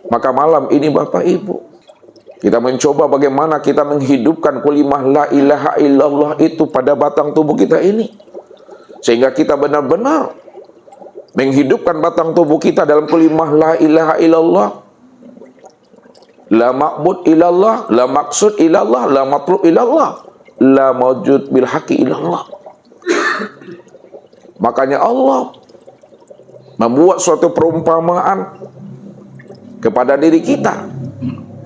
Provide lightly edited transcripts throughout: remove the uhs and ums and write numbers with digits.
Maka malam ini Bapak Ibu, kita mencoba bagaimana kita menghidupkan kalimah la ilaha illallah itu pada batang tubuh kita ini. Sehingga kita benar-benar menghidupkan batang tubuh kita dalam kalimah la ilaha illallah. La ma'bud illallah, la maksud illallah, la matlub illallah, la mawjud bil haqi illallah. Makanya Allah membuat suatu perumpamaan kepada diri kita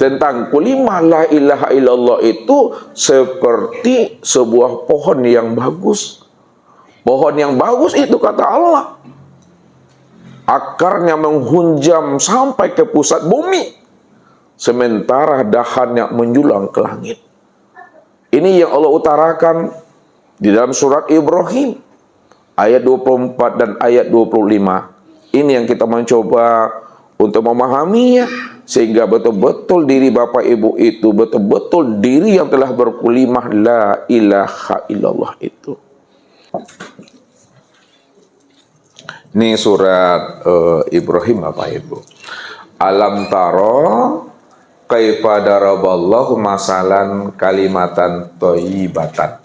tentang kalimah la ilaha illallah itu seperti sebuah pohon yang bagus. Pohon yang bagus itu kata Allah, akarnya menghunjam sampai ke pusat bumi, sementara dahannya menjulang ke langit. Ini yang Allah utarakan di dalam surat Ibrahim ayat 24 dan ayat 25. Ini yang kita mencoba untuk memahaminya, sehingga betul-betul diri Bapak Ibu itu betul-betul diri yang telah berkalimah la ilaha illallah itu. Ini surat Ibrahim Bapak Ibu. Alam taro kaifa daraballahu masalan kalimatan thayyibatan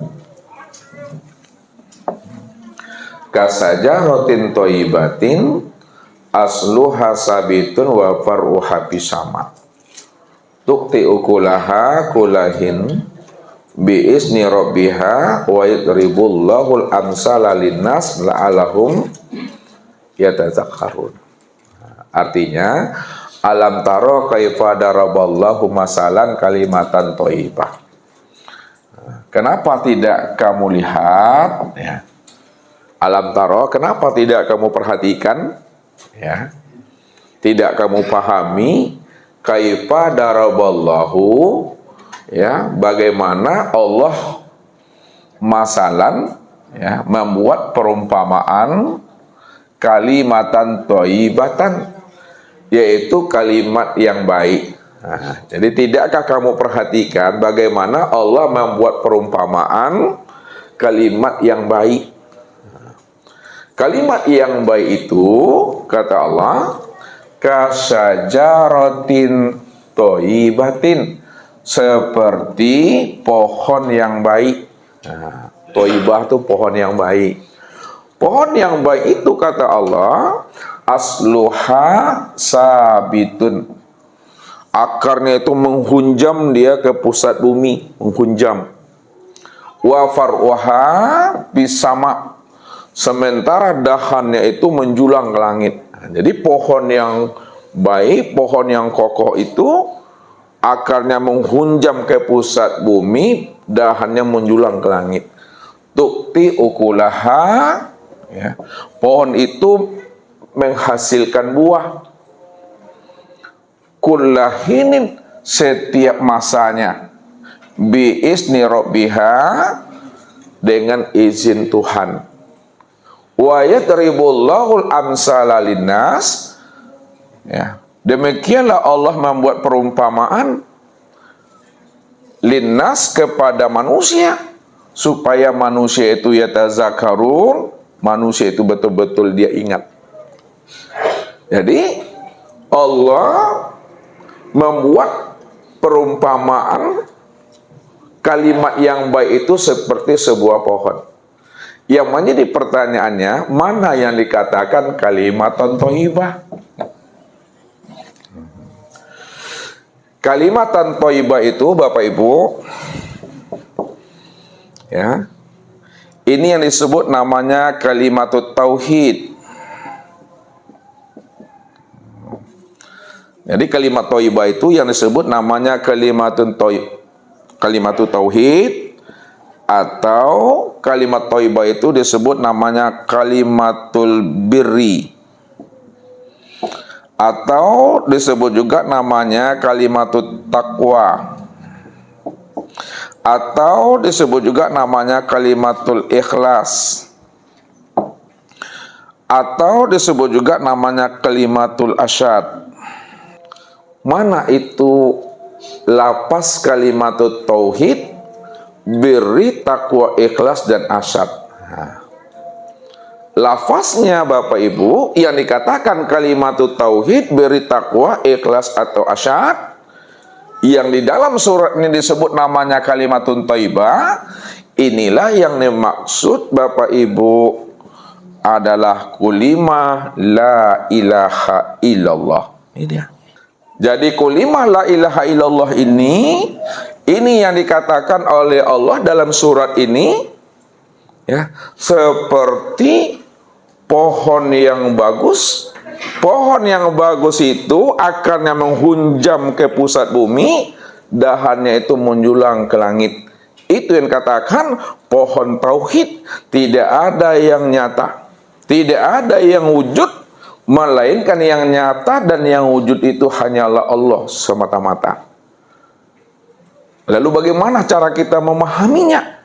kasajaratin thayyibatin asluha sabitun wa far'uha bisama tukti ukulaha kulahin biizni rabbiha wa yadribullahul amsala linnas la'alahum yatazakkarun. Artinya, alam taro kaifa daraballahu masalan kalimatan thayyibah. Kenapa tidak kamu lihat, ya? Alam taro, kenapa tidak kamu perhatikan, ya? Tidak kamu pahami kaifa daraballahu, ya, bagaimana Allah masalan, ya, membuat perumpamaan kalimatan thayyibatan, yaitu kalimat yang baik. Nah, jadi tidakkah kamu perhatikan bagaimana Allah membuat perumpamaan kalimat yang baik? Kalimat yang baik itu, kata Allah, kasajaratin thayyibatin, seperti pohon yang baik. Nah, thayyibah itu pohon yang baik. Pohon yang baik itu kata Allah, asluha sabitun, akarnya itu menghunjam dia ke pusat bumi, menghunjam. Wa far'uha bisama, sementara dahannya itu menjulang ke langit. Jadi pohon yang baik, pohon yang kokoh itu akarnya menghunjam ke pusat bumi, dahannya menjulang ke langit. Tukti ukulaha, ya, pohon itu menghasilkan buah. Kullahinin, setiap masanya. Biizni rabbiha, dengan izin Tuhan. Wa yadribullahul amsala linnas, ya, demikianlah Allah membuat perumpamaan linnas kepada manusia, supaya manusia itu yatazakkarun, manusia itu betul-betul dia ingat. Jadi Allah membuat perumpamaan kalimat yang baik itu seperti sebuah pohon. Yang menjadi pertanyaannya, mana yang dikatakan kalimat thayyibah? Kalimat thayyibah itu Bapak Ibu, ya, ini yang disebut namanya kalimatut tauhid. Jadi kalimat thayyibah itu yang disebut namanya kalimatut tauhid, atau kalimat thayyibah itu disebut namanya kalimatul birri, atau disebut juga namanya kalimatut taqwa, atau disebut juga namanya kalimatul ikhlas, atau disebut juga namanya kalimatul asyad. Mana itu lapas kalimatut tauhid, birri, taqwa, ikhlas, dan asyad? Nah, lafaznya Bapak Ibu yang dikatakan kalimatut tauhid, beri takwa, ikhlas atau asyhad, yang di dalam surat ini disebut namanya kalimatun thayyibah, inilah yang dimaksud Bapak Ibu adalah kulimah la ilaha illallah. Ini dia. Jadi kulimah la ilaha illallah ini yang dikatakan oleh Allah dalam surat ini, ya, seperti pohon yang bagus. Pohon yang bagus itu akarnya menghunjam ke pusat bumi, dahannya itu menjulang ke langit. Itu yang katakan pohon tauhid. Tidak ada yang nyata, tidak ada yang wujud, melainkan yang nyata dan yang wujud itu hanyalah Allah semata-mata. Lalu bagaimana cara kita memahaminya?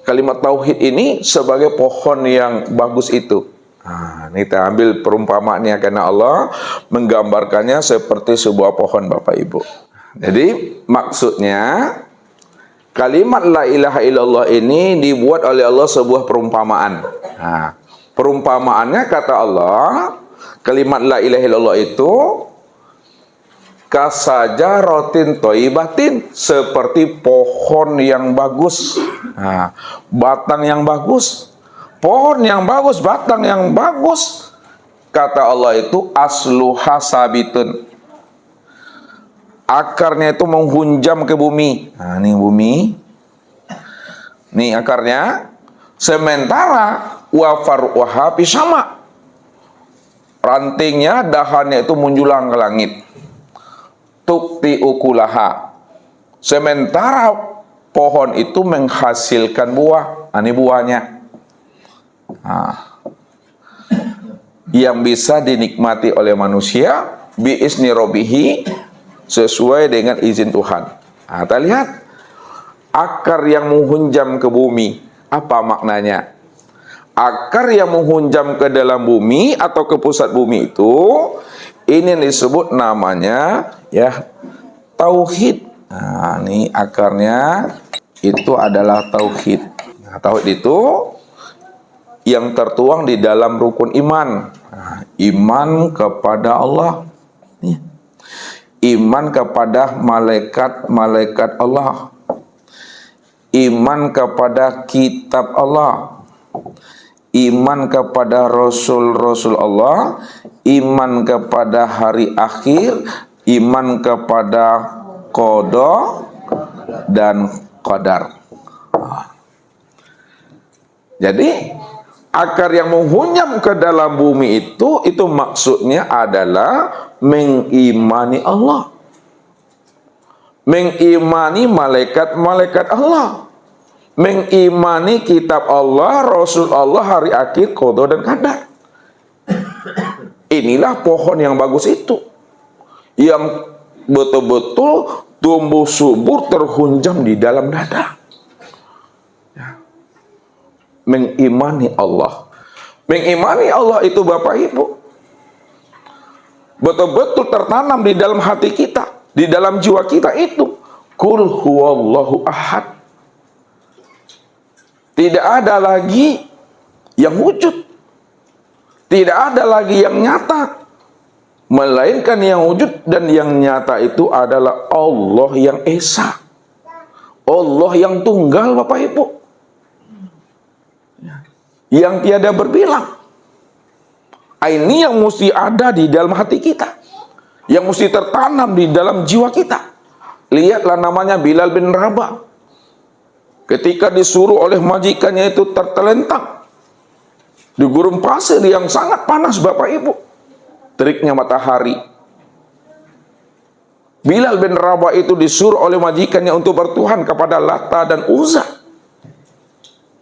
Kalimat tauhid ini sebagai pohon yang bagus itu. Nah, ini kita ambil perumpamaannya karena Allah menggambarkannya seperti sebuah pohon Bapak Ibu. Jadi maksudnya kalimat la ilaha illallah ini dibuat oleh Allah sebuah perumpamaan. Nah, perumpamaannya kata Allah, kalimat la ilaha illallah itu kasajaratin thayyibatin, seperti pohon yang bagus. Nah, batang yang bagus. Pohon yang bagus, batang yang bagus. Kata Allah itu asluha sabitun. Akarnya itu menghunjam ke bumi. Nah, ini bumi. Nih akarnya. Sementara wa far'uha pisama. Rantingnya, dahannya itu menjulang ke langit. Tukti ukulaha. Sementara pohon itu menghasilkan buah. Ini buahnya. Nah, yang bisa dinikmati oleh manusia biizni robbihi, sesuai dengan izin Tuhan. Nah, kita lihat akar yang menghunjam ke bumi, apa maknanya? Akar yang menghunjam ke dalam bumi atau ke pusat bumi itu, ini disebut namanya ya tauhid. Nah, ini akarnya itu adalah tauhid. Nah, tauhid itu yang tertuang di dalam rukun iman. Nah, iman kepada Allah, iman kepada malaikat-malaikat Allah, iman kepada kitab Allah, iman kepada rasul-rasul Allah, iman kepada hari akhir, iman kepada qada dan qadar. Jadi akar yang menghunjam ke dalam bumi itu maksudnya adalah mengimani Allah, mengimani malaikat-malaikat Allah, mengimani kitab Allah, Rasul Allah, hari akhir, qada dan qadar. Inilah pohon yang bagus itu, yang betul-betul tumbuh subur terhunjam di dalam dada. Mengimani Allah. Mengimani Allah itu Bapak Ibu betul-betul tertanam di dalam hati kita, di dalam jiwa kita itu. Qul huwallahu ahad. Tidak ada lagi yang wujud, tidak ada lagi yang nyata, melainkan yang wujud dan yang nyata itu adalah Allah yang esa, Allah yang tunggal Bapak Ibu, yang tiada berbilang. Ini yang mesti ada di dalam hati kita, yang mesti tertanam di dalam jiwa kita. Lihatlah namanya Bilal bin Rabah, ketika disuruh oleh majikannya itu tertelentang di gurun pasir yang sangat panas Bapak Ibu, teriknya matahari. Bilal bin Rabah itu disuruh oleh majikannya untuk bertuhan kepada Lata dan Uzza.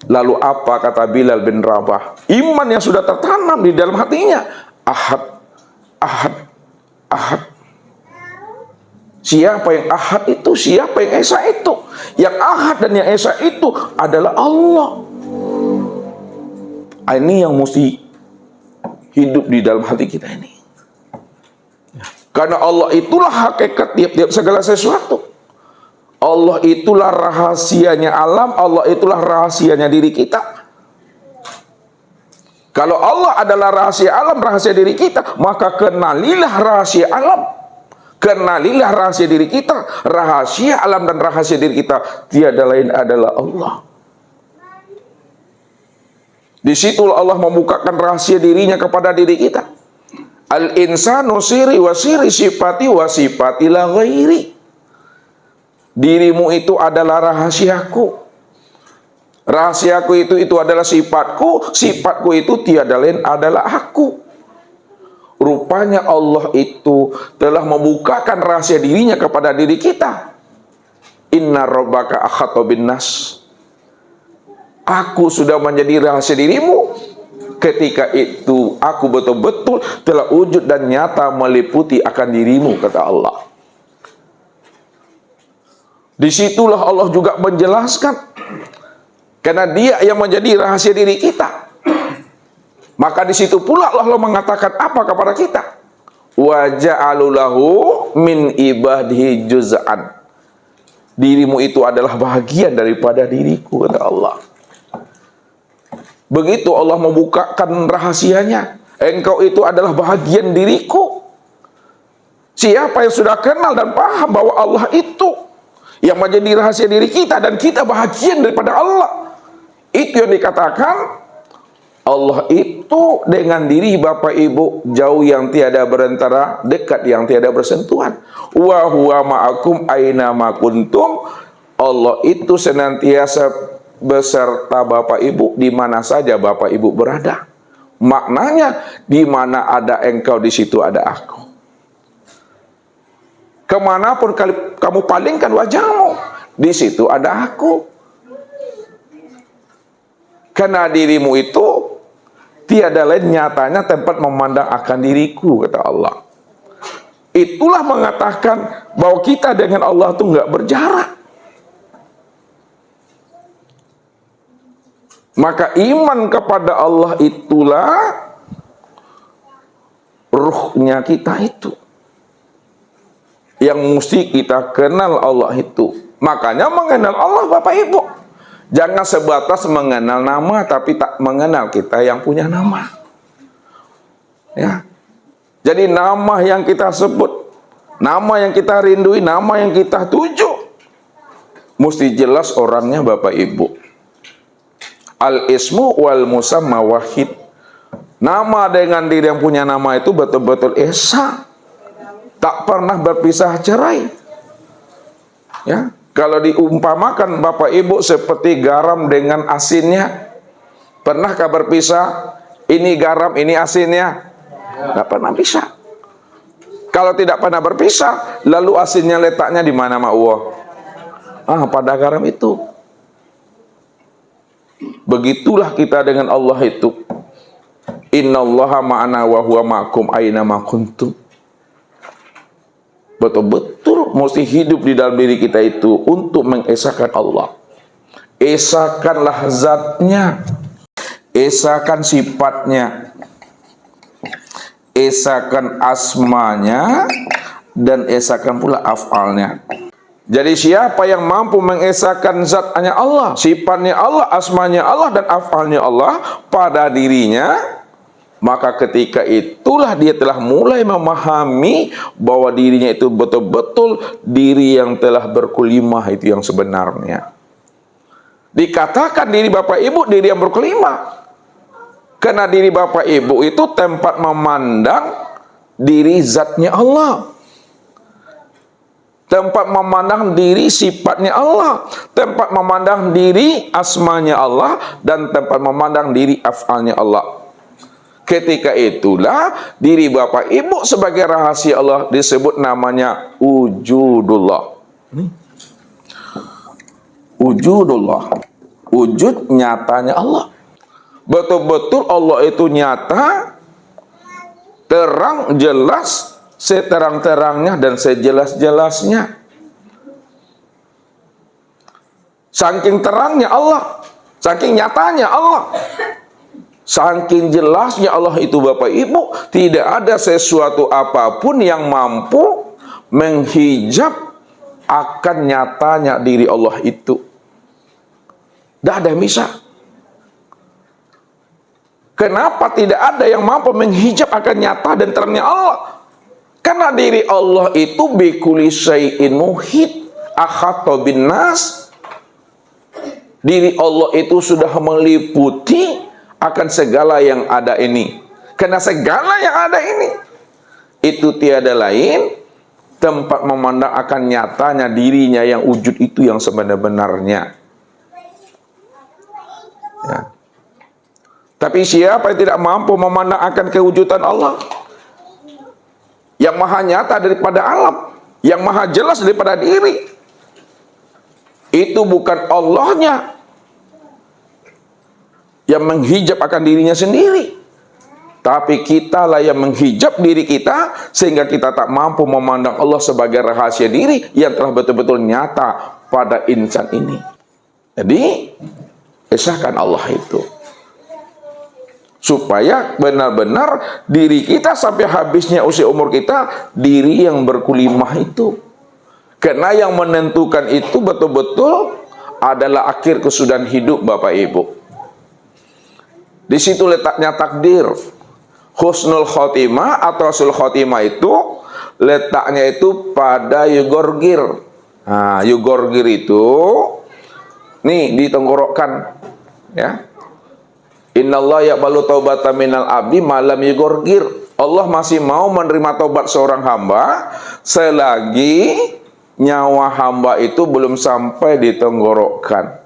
Lalu apa kata Bilal bin Rabah? Iman yang sudah tertanam di dalam hatinya. Ahad, ahad, ahad. Siapa yang ahad itu? Siapa yang esa itu? Yang ahad dan yang esa itu adalah Allah. Ini yang mesti hidup di dalam hati kita ini. Karena Allah itulah hakikat tiap-tiap segala sesuatu. Allah itulah rahasianya alam, Allah itulah rahasianya diri kita. Kalau Allah adalah rahasia alam, rahasia diri kita, maka kenalilah rahasia alam. Kenalilah rahasia diri kita. Rahasia alam dan rahasia diri kita tiada lain adalah Allah. Di situlah Allah membukakan rahasia dirinya kepada diri kita. Al-insanu siri wa siri sifati wa sifati la ghairi. Dirimu itu adalah rahasiaku. Rahasiaku itu adalah sifatku. Sifatku itu tiada lain adalah aku. Rupanya Allah itu telah membukakan rahasia dirinya kepada diri kita. Inna rabbaka akhata bin nas. Aku sudah menjadi rahasia dirimu. Ketika itu aku betul-betul telah wujud dan nyata meliputi akan dirimu, kata Allah. Disitulah Allah juga menjelaskan, karena Dia yang menjadi rahasia diri kita. Maka di situ pula Allah mengatakan apa kepada kita? Wa ja'alu lahu min ibadihi juz'an. Dirimu itu adalah bahagian daripada diriku, kata Allah. Begitu Allah membukakan rahasianya. Engkau itu adalah bahagian diriku. Siapa yang sudah kenal dan paham bahwa Allah itu yang menjadi rahasia diri kita dan kita bahagian daripada Allah, itu yang dikatakan Allah itu dengan diri Bapak Ibu jauh yang tiada berantara, dekat yang tiada bersentuhan. Wa huwa ma'akum aina ma kuntum. Allah itu senantiasa beserta Bapak Ibu di mana saja Bapak Ibu berada. Maknanya di mana ada engkau, di situ ada aku. Kemanapun kamu palingkan wajahmu, di situ ada aku. Karena dirimu itu tiada lain nyatanya tempat memandang akan diriku, kata Allah. Itulah mengatakan bahwa kita dengan Allah itu nggak berjarak. Maka iman kepada Allah itulah ruhnya kita itu, yang mesti kita kenal Allah itu. Makanya mengenal Allah, Bapak Ibu, jangan sebatas mengenal nama tapi tak mengenal kita yang punya nama. Ya. Jadi nama yang kita sebut, nama yang kita rindui, nama yang kita tuju, mesti jelas orangnya, Bapak Ibu. Al-ismu wal musamma wahid. Nama dengan diri yang punya nama itu betul-betul esa, tak pernah berpisah cerai. Ya, kalau diumpamakan Bapak Ibu seperti garam dengan asinnya, pernahkah berpisah? Ini garam, ini asinnya? Tidak pernah pisah. Kalau tidak pernah berpisah, lalu asinnya letaknya di mana, Ma'uwa? Pada garam itu. Begitulah kita dengan Allah itu. Innallaha ma'ana wa huwa ma'akum aina ma kuntum. Betul-betul mesti hidup di dalam diri kita itu untuk mengesahkan Allah. Esahkanlah zatnya, esahkan sifatnya, esahkan asmanya, dan esahkan pula af'alnya. Jadi siapa yang mampu mengesahkan zatnya Allah, sifatnya Allah, asmanya Allah, dan af'alnya Allah pada dirinya, maka ketika itulah dia telah mulai memahami bahwa dirinya itu betul-betul diri yang telah berkelimah, itu yang sebenarnya. Dikatakan diri Bapak Ibu diri yang berkelimah, karena diri Bapak Ibu itu tempat memandang diri zatnya Allah, tempat memandang diri sifatnya Allah, tempat memandang diri asmanya Allah, dan tempat memandang diri af'alnya Allah. Ketika itulah diri Bapak Ibu sebagai rahasia Allah disebut namanya wujudullah. Wujudullah, wujud nyatanya Allah. Betul-betul Allah itu nyata, terang, jelas, seterang-terangnya dan sejelas-jelasnya. Saking terangnya Allah, saking nyatanya Allah, saking jelasnya Allah itu, Bapak Ibu, tidak ada sesuatu apapun yang mampu menghijab akan nyatanya diri Allah itu. Tidak ada yang bisa. Kenapa tidak ada yang mampu menghijab akan nyata dan terangnya Allah? Karena diri Allah itu bikulli syai'in muhit, ahatta bin nas. Diri Allah itu sudah meliputi akan segala yang ada ini. Karena segala yang ada ini itu tiada lain tempat memandang akan nyatanya dirinya yang wujud itu yang sebenar-benarnya. Ya. Tapi siapa yang tidak mampu memandang akan kewujudan Allah yang maha nyata daripada alam, yang maha jelas daripada diri, itu bukan Allahnya yang menghijab akan dirinya sendiri, tapi kitalah yang menghijab diri kita sehingga kita tak mampu memandang Allah sebagai rahasia diri yang telah betul-betul nyata pada insan ini. Jadi esahkan Allah itu supaya benar-benar diri kita sampai habisnya usia umur kita diri yang berkulimah itu. Karena yang menentukan itu betul-betul adalah akhir kesudahan hidup Bapak Ibu. Di situ letaknya takdir. Husnul khotimah atau sul khotimah itu letaknya itu pada yugorgir. Nah, yugorgir itu nih ditenggorokkan, ya. Innallaha yaqbalu taubata minal abdi malam yugorgir. Allah masih mau menerima taubat seorang hamba selagi nyawa hamba itu belum sampai di tenggorokan.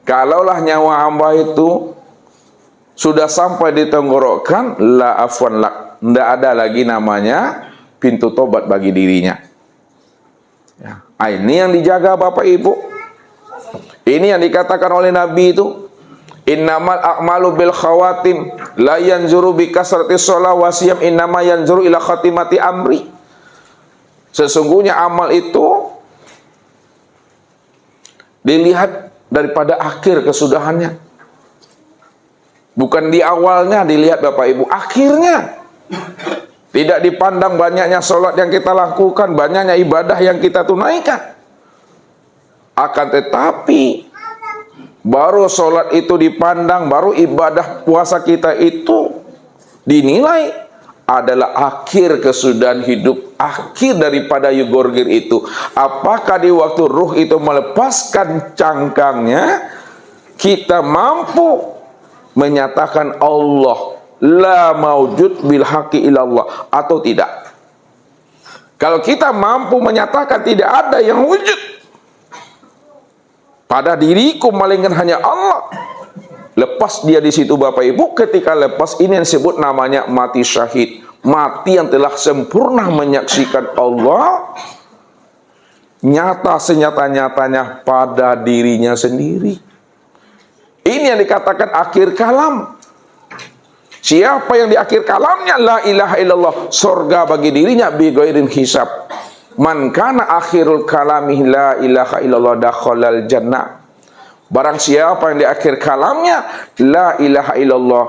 Kalaulah nyawa hamba itu sudah sampai di tenggorokan, la afwan lak, tidak ada lagi namanya pintu tobat bagi dirinya. Ya. Ini yang dijaga Bapak Ibu. Ini yang dikatakan oleh Nabi itu, innamal a'malu bil khawatim, la yanzuru bi kasrati shalah wa siyam, innama yanzuru ila khatimati amri. Sesungguhnya amal itu dilihat daripada akhir kesudahannya. Bukan di awalnya dilihat Bapak Ibu, akhirnya. Tidak dipandang banyaknya sholat yang kita lakukan, banyaknya ibadah yang kita tunaikan. Akan tetapi baru sholat itu dipandang, baru ibadah puasa kita itu dinilai adalah akhir kesudahan hidup, akhir daripada yugorgir itu. Apakah di waktu ruh itu melepaskan cangkangnya, kita mampu menyatakan Allah la maujud bil haqqi ilallah atau tidak? Kalau kita mampu menyatakan tidak ada yang wujud pada diriku melainkan hanya Allah, lepas dia di situ Bapak Ibu. Ketika lepas ini yang disebut namanya mati syahid, mati yang telah sempurna menyaksikan Allah nyata senyata-nyatanya pada dirinya sendiri. Ini yang dikatakan akhir kalam. Siapa yang di akhir kalamnya la ilaha illallah, surga bagi dirinya bi ghairin hisab. Man kana akhirul kalami la ilaha illallah dakhalal jannah. Barang siapa yang di akhir kalamnya la ilaha illallah,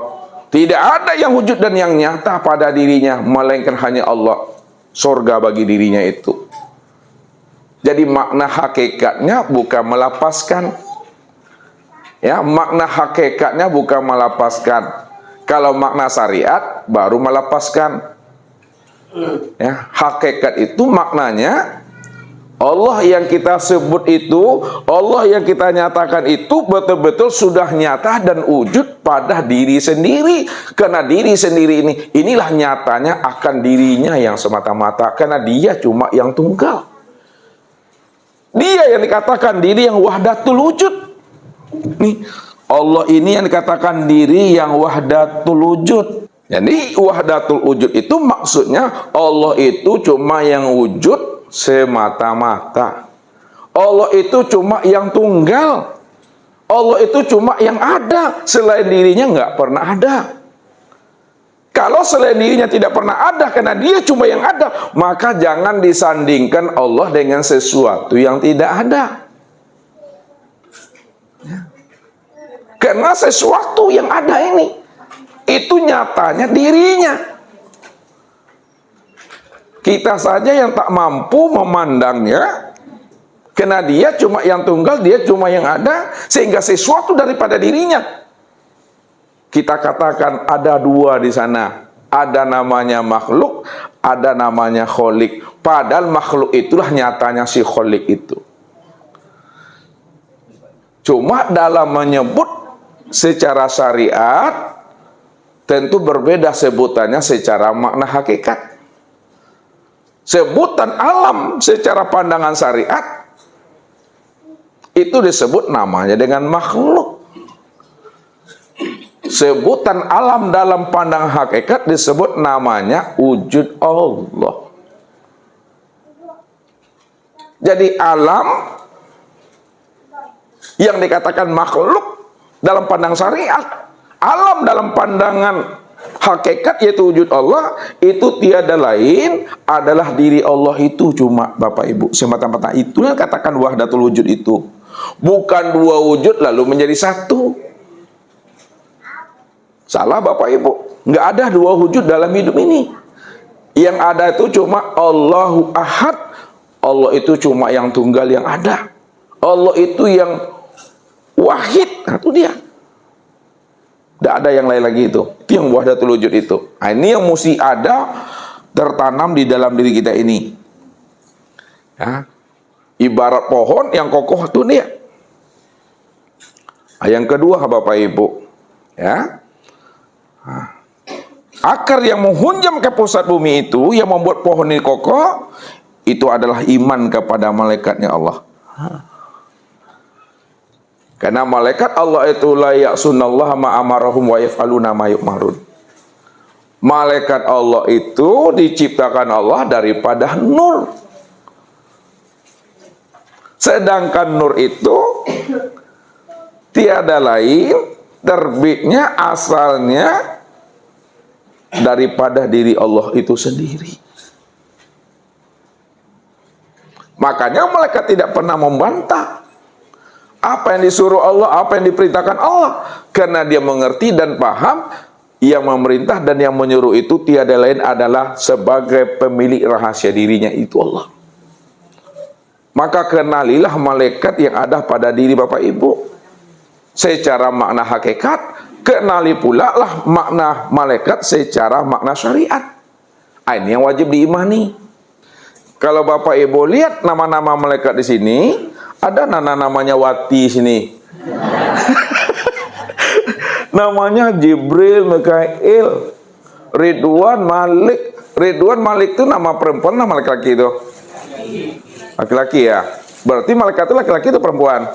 tidak ada yang wujud dan yang nyata pada dirinya melainkan hanya Allah, surga bagi dirinya itu. Jadi makna hakikatnya bukan melapaskan. Ya, makna hakikatnya bukan melapaskan. Kalau makna syariat baru melapaskan. Ya, hakikat itu maknanya Allah yang kita sebut itu, Allah yang kita nyatakan itu betul-betul sudah nyata dan wujud pada diri sendiri. Karena diri sendiri inilah nyatanya akan dirinya yang semata-mata. Karena dia cuma yang tunggal. Dia yang dikatakan diri yang wahdatul wujud. Nih, Allah ini yang dikatakan diri yang wahdatul wujud. Jadi wahdatul wujud itu maksudnya Allah itu cuma yang wujud semata-mata. Allah itu cuma yang tunggal. Allah itu cuma yang ada. Selain dirinya nggak pernah ada. Kalau selain dirinya tidak pernah ada karena dia cuma yang ada, maka jangan disandingkan Allah dengan sesuatu yang tidak ada. Karena sesuatu yang ada ini itu nyatanya dirinya. Kita saja yang tak mampu memandangnya, karena dia cuma yang tunggal, dia cuma yang ada, sehingga sesuatu daripada dirinya kita katakan ada dua di sana. Ada namanya makhluk, ada namanya kholik. Padahal makhluk itulah nyatanya si kholik itu. Cuma dalam menyebut secara syariat, tentu berbeda sebutannya secara makna hakikat. Sebutan alam secara pandangan syariat, itu disebut namanya dengan makhluk. Sebutan alam dalam pandangan hakikat disebut namanya wujud Allah. Jadi alam yang dikatakan makhluk dalam pandangan syariat, alam dalam pandangan hakikat yaitu wujud Allah, itu tiada lain adalah diri Allah itu cuma Bapak Ibu. Semata-mata itulah katakan wahdatul wujud itu. Bukan dua wujud lalu menjadi satu. Salah Bapak Ibu, nggak ada dua wujud dalam hidup ini. Yang ada itu cuma Allahu Ahad. Allah itu cuma yang tunggal yang ada. Allah itu yang wahid. Nah, itu dia. Tidak ada yang lain lagi itu. Itu yang wahdatul wujud itu. Nah, ini yang mesti ada tertanam di dalam diri kita ini. Ya. Ibarat pohon yang kokoh itu dia. Nah, yang kedua Bapak Ibu, ya. Akar yang menghunjam ke pusat bumi itu, yang membuat pohon ini kokoh, itu adalah iman kepada malaikatnya Allah. Karena malaikat Allah itu la ya'sunallaha ma amarahum wa yaf'aluna ma yu'marun. Malaikat Allah itu diciptakan Allah daripada nur. Sedangkan nur itu tiada lain, terbitnya asalnya daripada diri Allah itu sendiri. Makanya malaikat tidak pernah membantah apa yang disuruh Allah, apa yang diperintahkan Allah, karena dia mengerti dan paham yang memerintah dan yang menyuruh itu tiada lain adalah sebagai pemilik rahasia dirinya itu Allah. Maka kenalilah malaikat yang ada pada diri Bapak Ibu secara makna hakikat. Kenali pula lah makna malaikat secara makna syariat. Ini yang wajib diimani. Kalau Bapak Ibu lihat nama-nama malaikat di sini, ada namanya Wati sini. Namanya Jibril, Mikail, Ridwan, Malik. Ridwan, Malik itu nama perempuan, nama laki-laki itu. Laki-laki ya. Berarti malaikat itu laki-laki itu perempuan.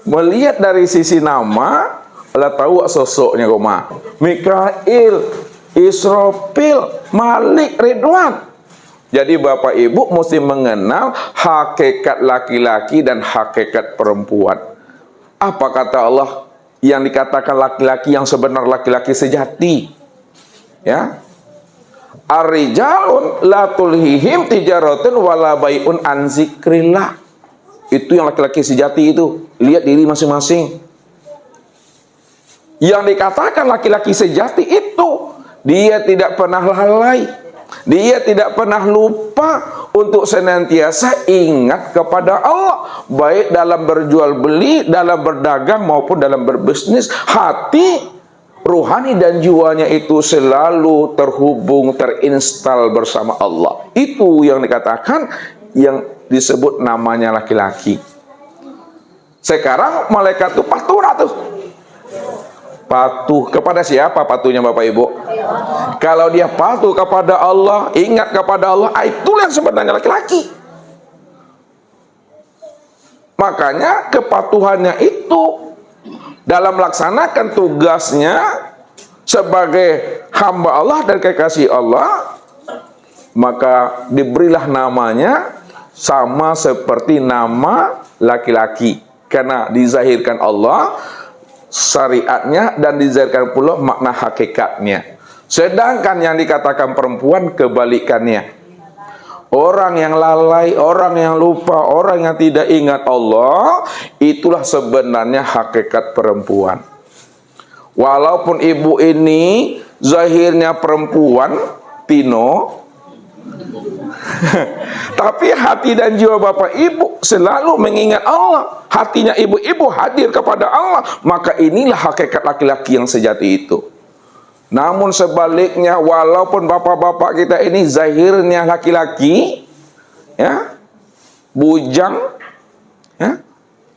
Melihat dari sisi nama, Allah tahu sosoknya koma. Mikail, Israfil, Malik, Ridwan. Jadi Bapak Ibu mesti mengenal hakikat laki-laki dan hakikat perempuan. Apa kata Allah yang dikatakan laki-laki yang sebenar, laki-laki sejati? Ya. Ar-rijalun la tulhihim tijaratun wala bai'un an zikrillah. Itu yang laki-laki sejati itu. Lihat diri masing-masing. Yang dikatakan laki-laki sejati itu, dia tidak pernah lalai, dia tidak pernah lupa untuk senantiasa ingat kepada Allah, baik dalam berjual beli, dalam berdagang maupun dalam berbisnis. Hati, ruhani dan jiwanya itu selalu terhubung, terinstal bersama Allah. Itu yang dikatakan, yang disebut namanya laki-laki. Sekarang malaikat itu patuh tuh. Patuh kepada siapa patuhnya Bapak Ibu? Kalau dia patuh kepada Allah, ingat kepada Allah, itulah yang sebenarnya laki-laki. Makanya kepatuhannya itu dalam melaksanakan tugasnya sebagai hamba Allah dan kekasih Allah, maka diberilah namanya sama seperti nama laki-laki, karena dizahirkan Allah syariatnya dan dizahirkan pula makna hakikatnya. Sedangkan yang dikatakan perempuan kebalikannya. Orang yang lalai, orang yang lupa, orang yang tidak ingat Allah, itulah sebenarnya hakikat perempuan. Walaupun ibu ini zahirnya perempuan, Tino, Tapi hati dan jiwa bapak ibu selalu mengingat Allah. Hatinya ibu-ibu hadir kepada Allah. Maka inilah hakikat laki-laki yang sejati itu. Namun sebaliknya, walaupun bapak-bapak kita ini zahirnya laki-laki, ya, bujang, ya,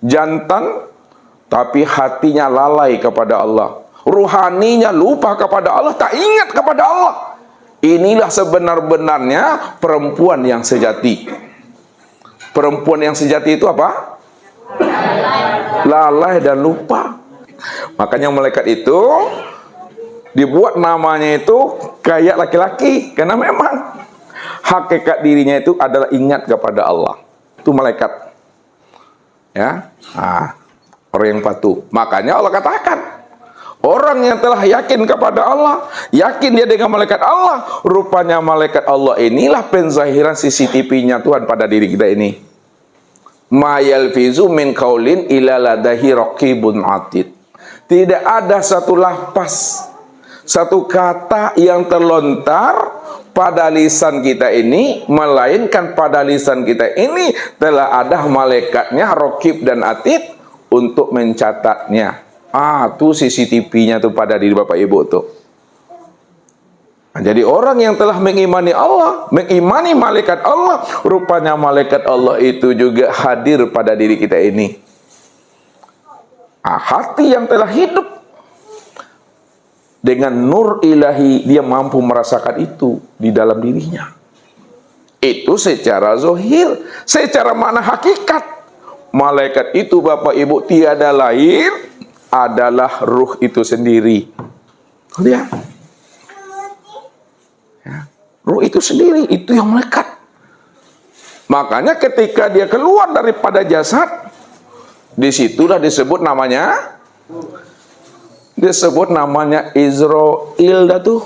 jantan, tapi hatinya lalai kepada Allah. Ruhaninya lupa kepada Allah, tak ingat kepada Allah. Inilah sebenar-benarnya perempuan yang sejati. Perempuan yang sejati itu apa? Lalai dan lupa. Makanya malaikat itu dibuat namanya itu kayak laki-laki, karena memang hakikat dirinya itu adalah ingat kepada Allah. Itu malaikat, ya, orang yang patuh. Makanya Allah katakan, orang yang telah yakin kepada Allah, yakin dia dengan malaikat Allah, rupanya malaikat Allah inilah penzahiran CCTV-nya Tuhan pada diri kita ini. Ma yalfizu min qaulin illa ladahi raqibun atid. Tidak ada satu lafaz, satu kata yang terlontar pada lisan kita ini, melainkan pada lisan kita ini telah ada malaikatnya Raqib dan Atid untuk mencatatnya. Tuh CCTV-nya tuh pada diri bapak ibu tuh. Nah, jadi orang yang telah mengimani Allah, mengimani malaikat Allah, rupanya malaikat Allah itu juga hadir pada diri kita ini. Hati yang telah hidup dengan nur ilahi, dia mampu merasakan itu di dalam dirinya. Itu secara zahir. Secara makna hakikat, malaikat itu bapak ibu tiada lain adalah ruh itu sendiri. Lihat, ya, ruh itu sendiri, itu yang melekat. Makanya ketika dia keluar daripada jasad, disitulah disebut namanya Israel dah tuh.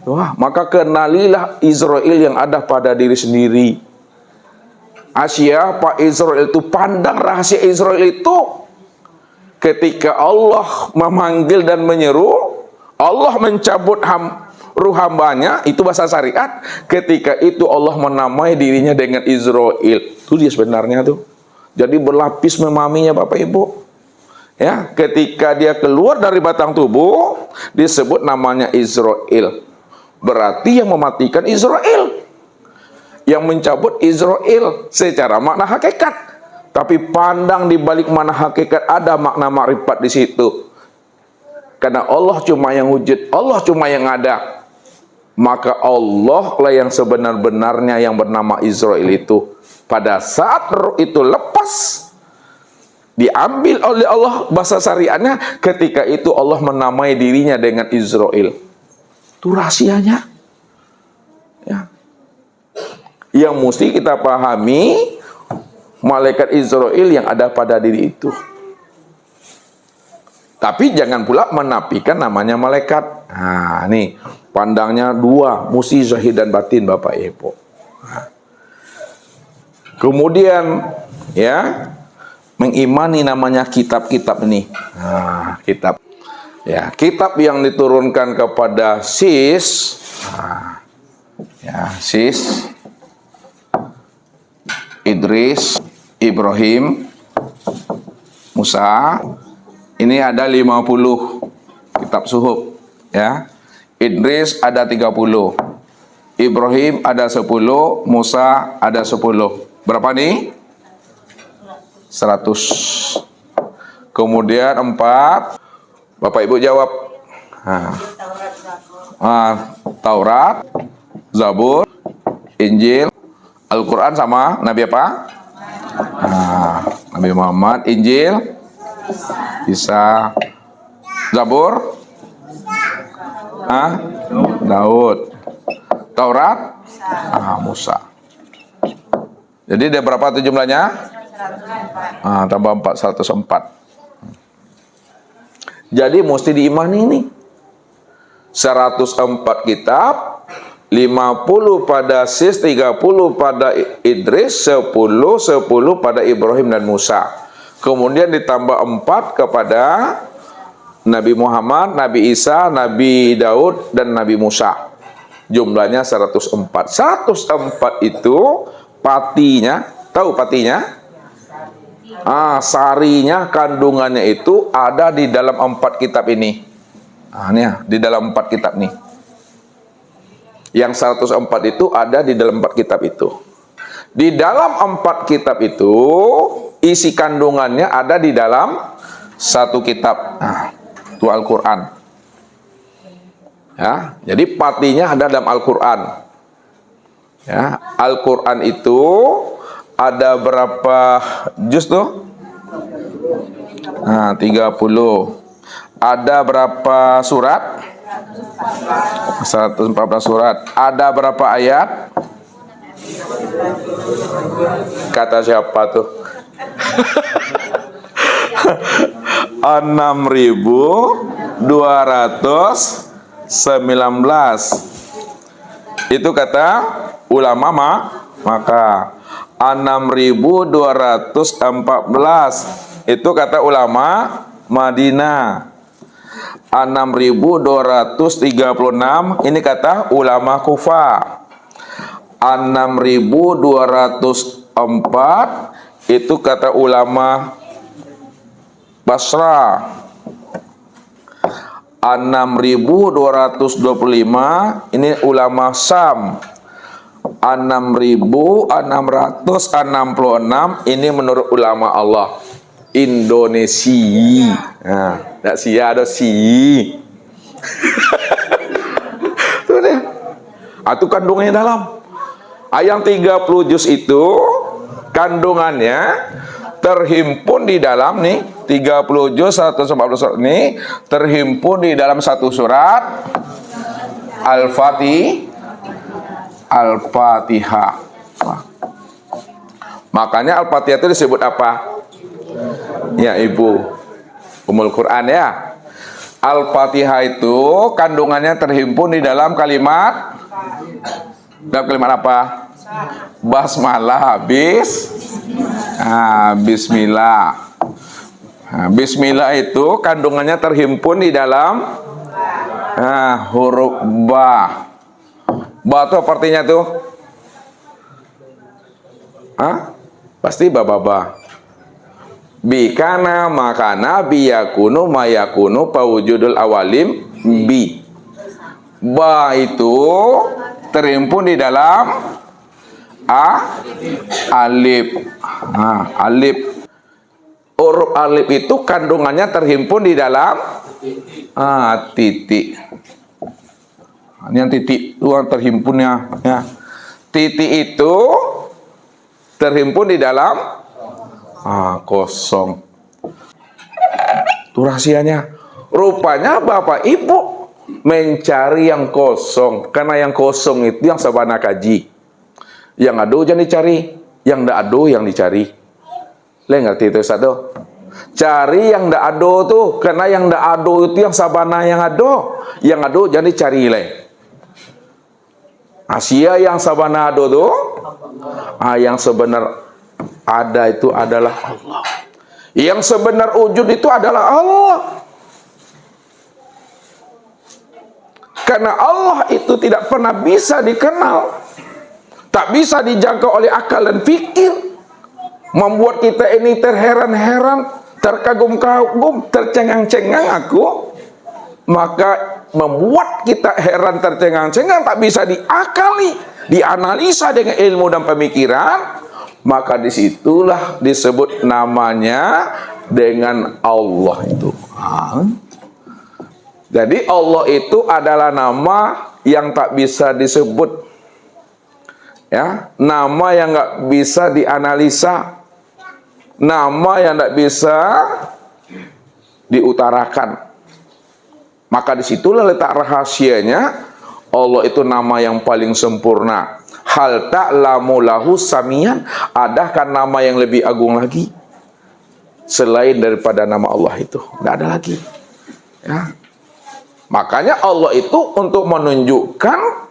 Wah, maka kenalilah Israel yang ada pada diri sendiri. Siapa Israel itu? Pandang rahasia Israel itu. Ketika Allah memanggil dan menyeru, Allah mencabut ruh hambanya, itu bahasa syariat. Ketika itu Allah menamai dirinya dengan Israel. Itu dia sebenarnya tuh. Jadi berlapis memaminya bapak ibu. Ya, ketika dia keluar dari batang tubuh, disebut namanya Israel. Berarti yang mematikan Israel, yang mencabut Israel secara makna hakikat. Tapi pandang di balik makna hakikat ada makna makrifat di situ. Karena Allah cuma yang wujud, Allah cuma yang ada. Maka Allah lah yang sebenar-benarnya yang bernama Israel itu. Pada saat roh itu lepas, diambil oleh Allah, bahasa syariatnya, ketika itu Allah menamai dirinya dengan Israel. Itu rahasianya, ya, yang mesti kita pahami. Malaikat Israel yang ada pada diri itu. Tapi jangan pula menafikan namanya malaikat. Nah, nih pandangnya dua, mesti zahir dan batin bapak ibu. Kemudian, ya, mengimani namanya kitab-kitab ini. Kitab, ya, kitab yang diturunkan kepada Sis, ya, Sis, Idris, Ibrahim, Musa. Ini ada 50 kitab suhuf, ya. Idris ada 30, Ibrahim ada 10, Musa ada 10. Berapa nih? 100. Kemudian 4. Bapak Ibu jawab. Taurat, Zabur, Injil, Al-Quran sama Nabi apa? Nabi Muhammad. Injil, Isa. Zabur, Daud. Taurat, Musa. Jadi ada berapa tuh jumlahnya? Tambah 4, 104. Jadi mesti diimani ini. 104 kitab, 50 pada Sis, 30 pada Idris, 10 pada Ibrahim dan Musa. Kemudian ditambah 4 kepada Nabi Muhammad, Nabi Isa, Nabi Daud, dan Nabi Musa. Jumlahnya 104. 104 itu patinya, tahu patinya? Sarinya, kandungannya itu ada di dalam 4 kitab ini. Ini ya, di dalam 4 kitab nih. Yang 104 itu ada di dalam 4 kitab itu. Di dalam 4 kitab itu, isi kandungannya ada di dalam 1 kitab. Itu Al-Quran. Ya, jadi patinya ada dalam Al-Quran. Ya, Al-Quran itu ada berapa juz tuh? 30. Ada berapa surat? 114 surat. Ada berapa ayat? Kata siapa tuh? 6.219. Itu kata ulama maka 6.214 itu kata ulama Madinah. 6.236 ini kata ulama Kufah. 6.204 itu kata ulama Basra. 6.225 ini ulama Sam. 6.666 ini menurut ulama Allah Indonesia. Tak sia ada si. Tuh deh. Itu kandungannya dalam. Yang 30 juz itu kandungannya terhimpun di dalam nih 30 juz 140 surat ini terhimpun di dalam satu surat Al-Fatihah. Makanya Al-Fatihah itu disebut apa? Ya Ibu, Ummul Quran ya. Al-Fatihah itu kandungannya terhimpun di dalam kalimat apa? Basmalah, Bismillah. Bismillah itu kandungannya terhimpun di dalam huruf ba. Ba itu apa artinya tuh? Pasti ba. Bikana makana biyakunu mayakunu pawujudul awalim bi. Ba itu terhimpun di dalam alif. Alif. Huruf alif itu kandungannya terhimpun di dalam titik. Ini yang titik itu terhimpunnya. Ya. Titik itu terhimpun di dalam kosong. Itu rahasianya. Rupanya Bapak Ibu mencari yang kosong, karena yang kosong itu yang sabana kaji. Yang ado jangan dicari, yang ndak ado yang dicari. Le ngerti itu satu. Cari yang ndak ado tuh, karena yang ndak ado itu yang sabana yang ado jangan dicari le. Asia yang sabana ado tuh, yang sebenar ada itu adalah Allah. Yang sebenar wujud itu adalah Allah. Karena Allah itu tidak pernah bisa dikenal, tak bisa dijangkau oleh akal dan fikir, membuat kita ini terheran-heran, terkagum-kagum, tercengang-cengang maka membuat kita heran, tercengang-cengang, tak bisa diakali, dianalisa dengan ilmu dan pemikiran. Maka disitulah disebut namanya dengan Allah itu. Jadi Allah itu adalah nama yang tak bisa disebut, ya, nama yang nggak bisa dianalisa, nama yang nggak bisa diutarakan. Maka disitulah letak rahasianya. Allah itu nama yang paling sempurna. Hal ta'lamu lahu samian, adakah nama yang lebih agung lagi selain daripada nama Allah itu? Tidak ada lagi. Ya. Makanya Allah itu untuk menunjukkan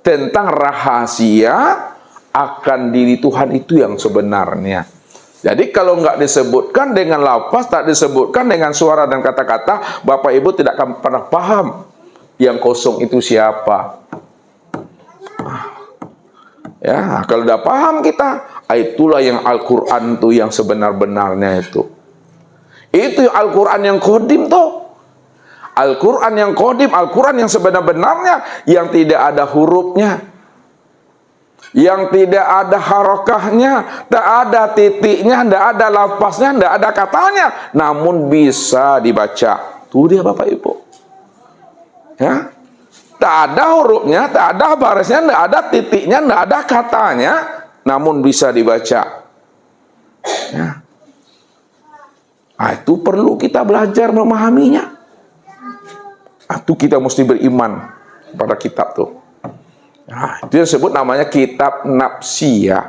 tentang rahasia akan diri Tuhan itu yang sebenarnya. Jadi kalau nggak disebutkan dengan lafaz, tak disebutkan dengan suara dan kata-kata, Bapak Ibu tidak akan pernah paham yang kosong itu siapa. Ya, kalau udah paham kita, itulah yang Al-Quran tuh yang sebenar-benarnya itu. Itu Al-Quran yang kodim tuh. Al-Quran yang kodim, Al-Quran yang sebenar-benarnya, yang tidak ada hurufnya, yang tidak ada harokahnya, tak ada titiknya, tidak ada lafaznya, tidak ada katanya, namun bisa dibaca. Tuh dia Bapak Ibu. Ya, tak ada hurufnya, tak ada barisnya, tak ada titiknya, tak ada katanya, namun bisa dibaca. Ya. Nah, itu perlu kita belajar memahaminya. Itu kita mesti beriman pada kitab tuh. Nah, itu disebut namanya kitab nafsiyah.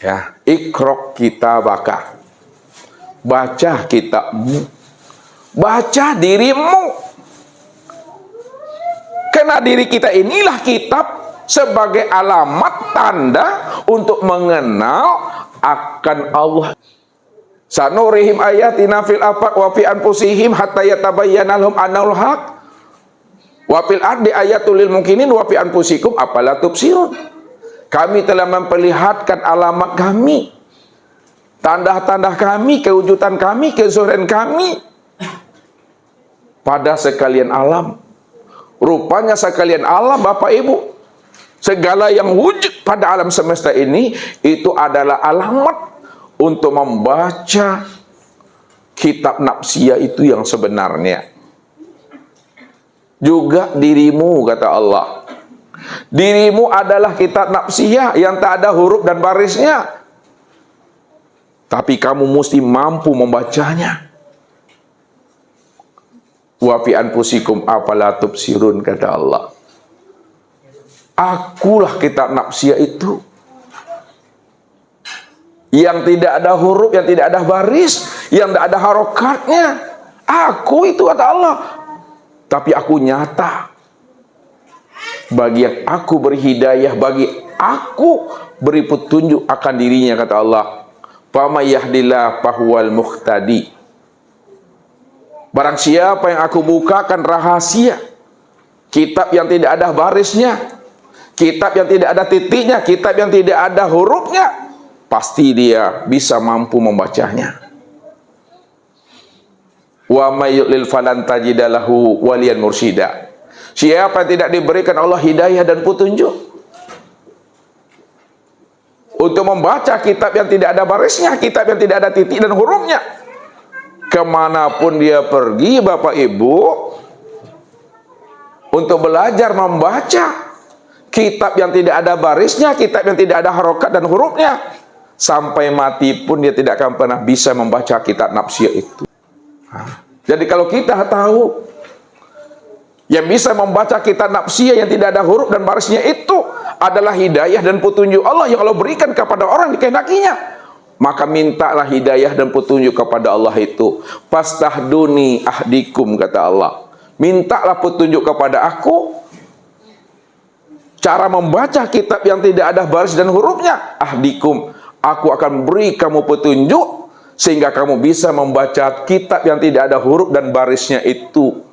Ya, ikrok kitabaka. Baca kitabmu. Baca dirimu. Karena diri kita inilah kitab sebagai alamat tanda untuk mengenal akan Allah. Sanurihim ayatina fil afaq wa fi anfusihim hatta yatabayyana lahum annahul haq wa fil ardi ayatul lil mukminin wa fi anfusikum afala tubsirun. Kami telah memperlihatkan alamat kami, tanda-tanda kami, kewujudan kami, kezuhuran kami pada sekalian alam. Rupanya sekalian alam Bapak Ibu, segala yang wujud pada alam semesta ini itu adalah alamat untuk membaca kitab nafsiyah itu yang sebenarnya. Juga dirimu, kata Allah. Dirimu adalah kitab nafsiyah yang tak ada huruf dan barisnya. Tapi kamu mesti mampu membacanya. Wa fi anfusikum afala tubsirun, kata Allah. Akulah kitab nafsiyah itu. Yang tidak ada huruf, yang tidak ada baris, yang tidak ada harokatnya. Aku itu kata Allah. Tapi aku nyata. Bagi yang aku beri hidayah, bagi aku beri petunjuk akan dirinya, kata Allah. Fama yahdillah fahuwal muhtadi. Barang siapa yang aku bukakan rahasia, kitab yang tidak ada barisnya, kitab yang tidak ada titiknya, kitab yang tidak ada hurufnya, pasti dia bisa mampu membacanya. Wa may yudlil falan tajidalahu waliyan mursyida. Siapa yang tidak diberikan Allah hidayah dan petunjuk untuk membaca kitab yang tidak ada barisnya, kitab yang tidak ada titik dan hurufnya, kemanapun dia pergi Bapak Ibu untuk belajar membaca kitab yang tidak ada barisnya, kitab yang tidak ada harokat dan hurufnya, sampai mati pun dia tidak akan pernah bisa membaca kitab nafsiyah itu. Jadi kalau kita tahu yang bisa membaca kitab nafsiyah yang tidak ada huruf dan barisnya itu adalah hidayah dan petunjuk Allah yang Allah berikan kepada orang dikehendakinya, maka mintalah hidayah dan petunjuk kepada Allah itu. Fastahduni ahdikum, kata Allah. Mintalah petunjuk kepada aku cara membaca kitab yang tidak ada baris dan hurufnya. Ahdikum, aku akan beri kamu petunjuk sehingga kamu bisa membaca kitab yang tidak ada huruf dan barisnya itu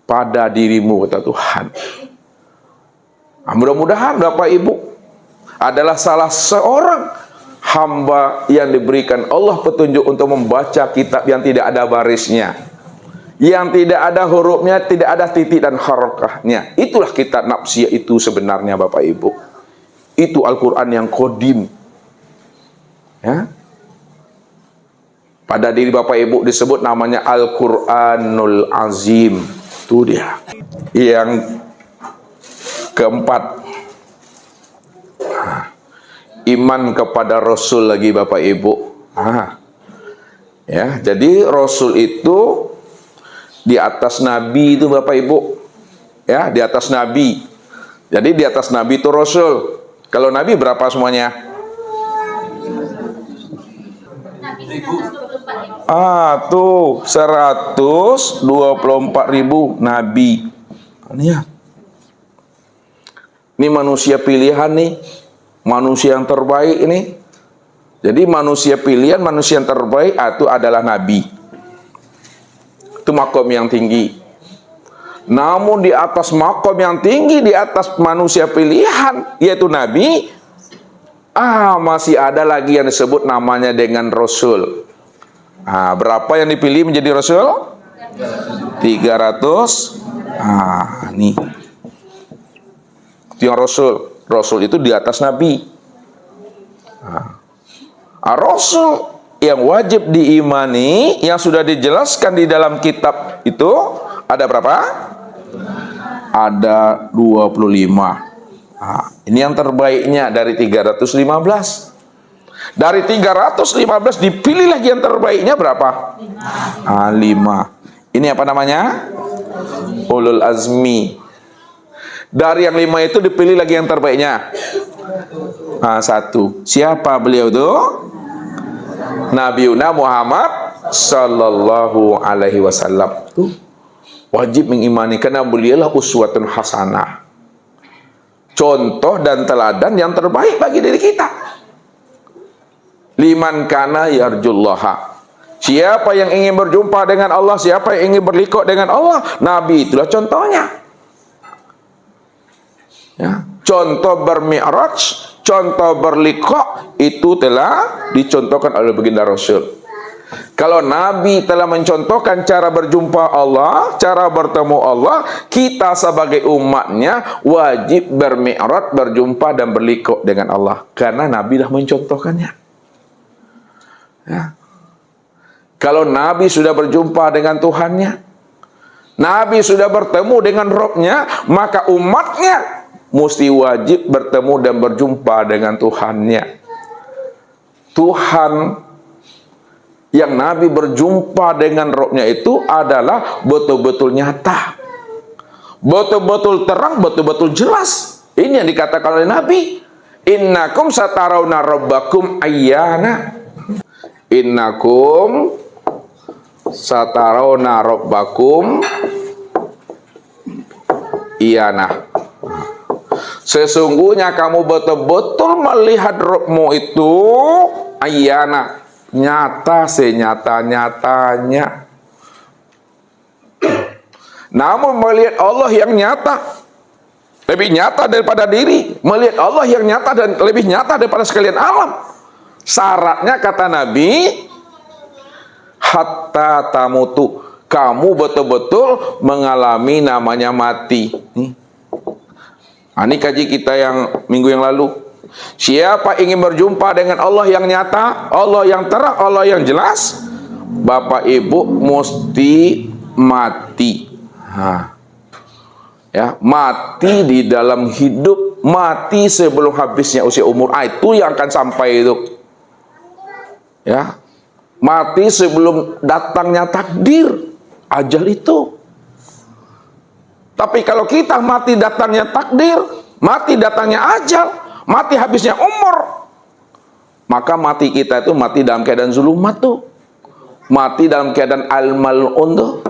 pada dirimu, kata Tuhan. Nah, mudah-mudahan Bapak Ibu adalah salah seorang hamba yang diberikan Allah petunjuk untuk membaca kitab yang tidak ada barisnya, yang tidak ada hurufnya, tidak ada titik dan harokahnya. Itulah kitab nafsiyah itu sebenarnya Bapak Ibu. Itu Al-Quran yang kodim. Ya. Pada diri Bapak Ibu disebut namanya Al-Quranul Azim. Itu dia. Yang keempat, iman kepada Rasul lagi Bapak Ibu. Ya, jadi Rasul itu di atas Nabi itu Bapak Ibu. Ya, di atas Nabi. Jadi di atas Nabi itu Rasul. Kalau Nabi berapa semuanya? Tuh 124.000 Nabi. Ini manusia pilihan nih, manusia yang terbaik ini. Jadi manusia pilihan, manusia yang terbaik itu adalah Nabi. Itu makom yang tinggi. Namun di atas makom yang tinggi, di atas manusia pilihan, yaitu Nabi, masih ada lagi yang disebut namanya dengan Rasul. Berapa yang dipilih menjadi Rasul? 300. Nih. Itu yang Rasul. Rasul itu di atas Nabi. Rasul yang wajib diimani, yang sudah dijelaskan di dalam kitab itu, ada berapa? Ada 25. Ini yang terbaiknya dari 315. Dari 315 dipilih lagi yang terbaiknya berapa? 5. Ini apa namanya? Ulul azmi. Dari yang 5 itu dipilih lagi yang terbaiknya. 1. Siapa beliau itu? Nabiuna Muhammad sallallahu alaihi wasallam. Wajib mengimani karena beliaulah uswatun hasanah. Contoh dan teladan yang terbaik bagi diri kita. Liman kana yarjullaha. Siapa yang ingin berjumpa dengan Allah, siapa yang ingin berliku dengan Allah, Nabi itulah contohnya. Ya, contoh bermi'raj, contoh berliku itu telah dicontohkan oleh baginda Rasul. Kalau Nabi telah mencontohkan cara berjumpa Allah, cara bertemu Allah, kita sebagai umatnya wajib bermi'raj, berjumpa dan berliku dengan Allah, karena Nabi dah mencontohkannya. Ya. Kalau Nabi sudah berjumpa dengan Tuhannya, Nabi sudah bertemu dengan Rabb-nya, maka umatnya mesti wajib bertemu dan berjumpa dengan Tuhannya. Tuhan yang Nabi berjumpa dengan Rabb-nya itu adalah betul-betul nyata, betul-betul terang, betul-betul jelas. Ini yang dikatakan oleh Nabi, innakum satarawna rabbakum ayyana. Innakum satarawna rabbakum iyana. Sesungguhnya kamu betul-betul melihat Rabb-mu itu ayyana, nyata senyata-nyatanya. Namun melihat Allah yang nyata lebih nyata daripada diri, melihat Allah yang nyata dan lebih nyata daripada sekalian alam. Syaratnya kata Nabi, hatta tamutu, kamu betul-betul mengalami namanya mati. Ini kaji kita yang minggu yang lalu. Siapa ingin berjumpa dengan Allah yang nyata, Allah yang terang, Allah yang jelas, Bapak Ibu mesti mati. Ya, mati di dalam hidup, mati sebelum habisnya usia umur. Itu yang akan sampai itu. Ya, mati sebelum datangnya takdir, ajal itu. Tapi kalau kita mati datangnya takdir, mati datangnya ajal, mati habisnya umur, maka mati kita itu mati dalam keadaan zulumat tuh, mati dalam keadaan al-mal'un tuh.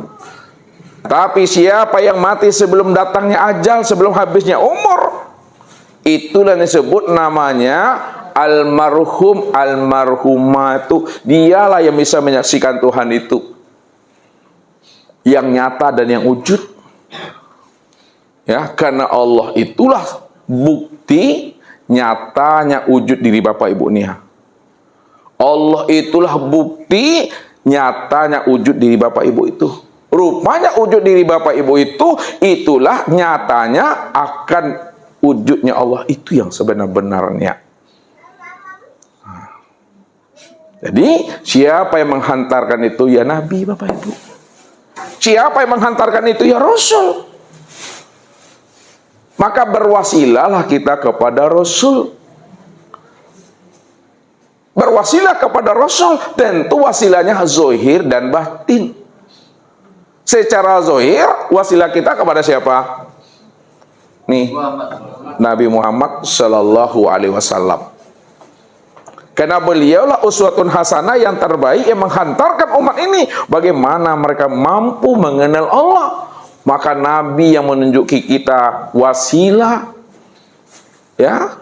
Tapi siapa yang mati sebelum datangnya ajal, sebelum habisnya umur, itulah disebut namanya almarhum, almarhumatu. Dialah yang bisa menyaksikan Tuhan itu, yang nyata dan yang wujud. Ya, karena Allah itulah bukti nyatanya wujud diri Bapak Ibu nih. Allah itulah bukti nyatanya wujud diri Bapak Ibu itu. Rupanya wujud diri Bapak Ibu itu, itulah nyatanya akan wujudnya Allah itu yang sebenar-benarnya. Jadi siapa yang menghantarkan itu? Ya Nabi, Bapak Ibu. Siapa yang menghantarkan itu? Ya Rasul. Maka berwasilahlah kita kepada Rasul. Berwasilah kepada Rasul, tentu wasilahnya zahir dan batin. Secara zahir, wasilah kita kepada siapa? Nih, Nabi Muhammad sallallahu alaihi wasallam. Karena beliaulah uswatun hasanah yang terbaik, yang menghantarkan umat ini bagaimana mereka mampu mengenal Allah. Maka Nabi yang menunjuki kita wasilah, ya,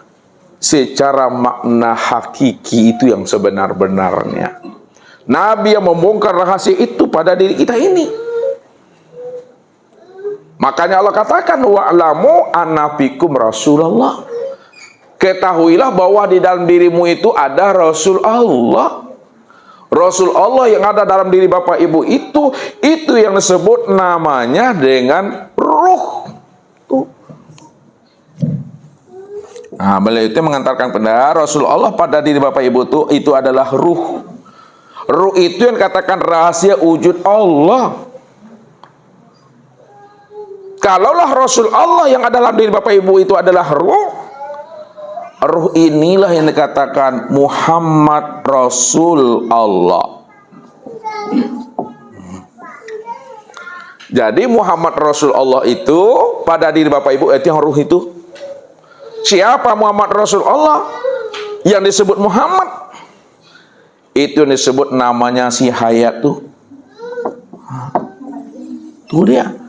secara makna hakiki itu yang sebenar-benarnya. Nabi yang membongkar rahasia itu pada diri kita ini. Makanya Allah katakan wa'lamu anna fikum Rasulullah. Ketahuilah bahwa di dalam dirimu itu ada Rasul Allah. Rasul Allah yang ada dalam diri Bapak Ibu itu yang disebut namanya dengan ruh. Tuh. Nah, beliau itu mengantarkan pada Rasul Allah pada diri Bapak Ibu itu adalah ruh. Ruh itu yang katakan rahasia wujud Allah. Kalaulah Rasul Allah yang ada dalam diri Bapak Ibu itu adalah ruh, ruh inilah yang dikatakan Muhammad Rasul Allah. Jadi Muhammad Rasul Allah itu pada diri Bapak Ibu itu yang ruh itu. Siapa Muhammad Rasul Allah? Yang disebut Muhammad itu yang disebut namanya si hayat tuh. Tuh dia.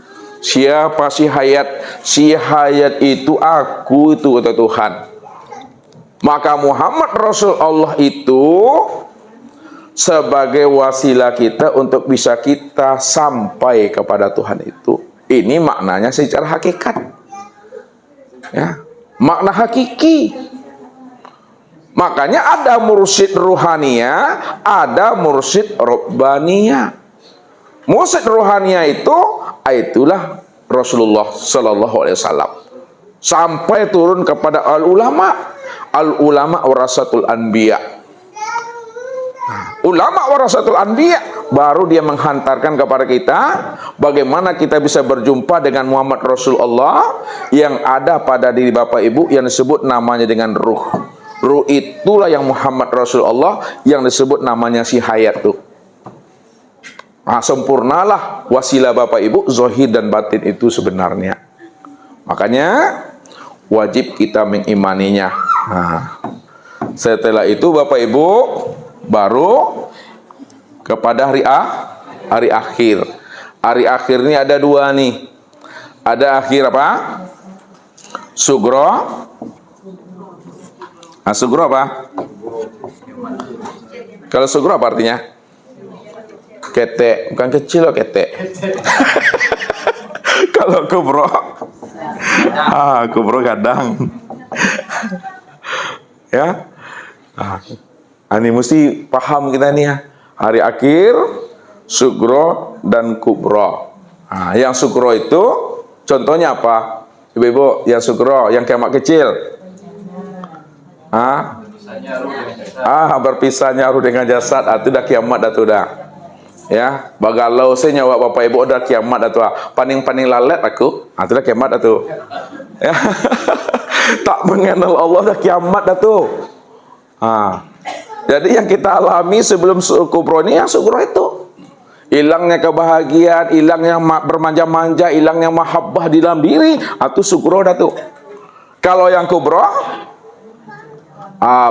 Siapa si hayat? Si hayat itu aku itu kata Tuhan. Maka Muhammad Rasul Allah itu sebagai wasilah kita untuk bisa kita sampai kepada Tuhan itu. Ini maknanya secara hakikat. Ya, makna hakiki. Makanya ada mursyid ruhaniyah, ada mursyid robbaniyah. Mursyid ruhaniyah itulah Rasulullah Sallallahu Alaihi Wasallam sampai turun kepada al-ulama warasatul anbiya. Ulama warasatul anbiya baru dia menghantarkan kepada kita bagaimana kita bisa berjumpa dengan Muhammad Rasulullah yang ada pada diri Bapak Ibu yang disebut namanya dengan ruh. Ruh itulah yang Muhammad Rasulullah yang disebut namanya si hayat tuh. Nah, sempurnalah wasilah Bapak Ibu zahir dan batin itu sebenarnya. Makanya wajib kita mengimaninya. Nah, setelah itu Bapak Ibu baru kepada hari akhir. Hari akhir ini ada dua nih. Ada akhir apa? Sugro. Nah, sugro apa? Kalau sugro apa artinya? Ketek, bukan kecil loh ketek. Kalau kubro, kubro kadang. Ya, ini mesti paham kita nih ya. Hari akhir, sugro dan kubro. Nah, yang sugro itu contohnya apa? Ibu-ibu, yang sugro, yang kiamat kecil. Berpisahnya ruh dengan jasad. Itu dah kiamat dah tuh dah. Ya, bagalau saya nyawa Bapak Ibu udah kiamat dah tuh. Paning-paning lalat aku. Itu dah kiamat dah tuh. Ya. Tak mengenal Allah dah kiamat dah tuh. Jadi yang kita alami sebelum kubro ini yang sugro itu. Hilangnya kebahagiaan, hilangnya bermanja-manja, hilangnya mahabbah di dalam diri, itu sugro dah tuh. Kalau yang kubro,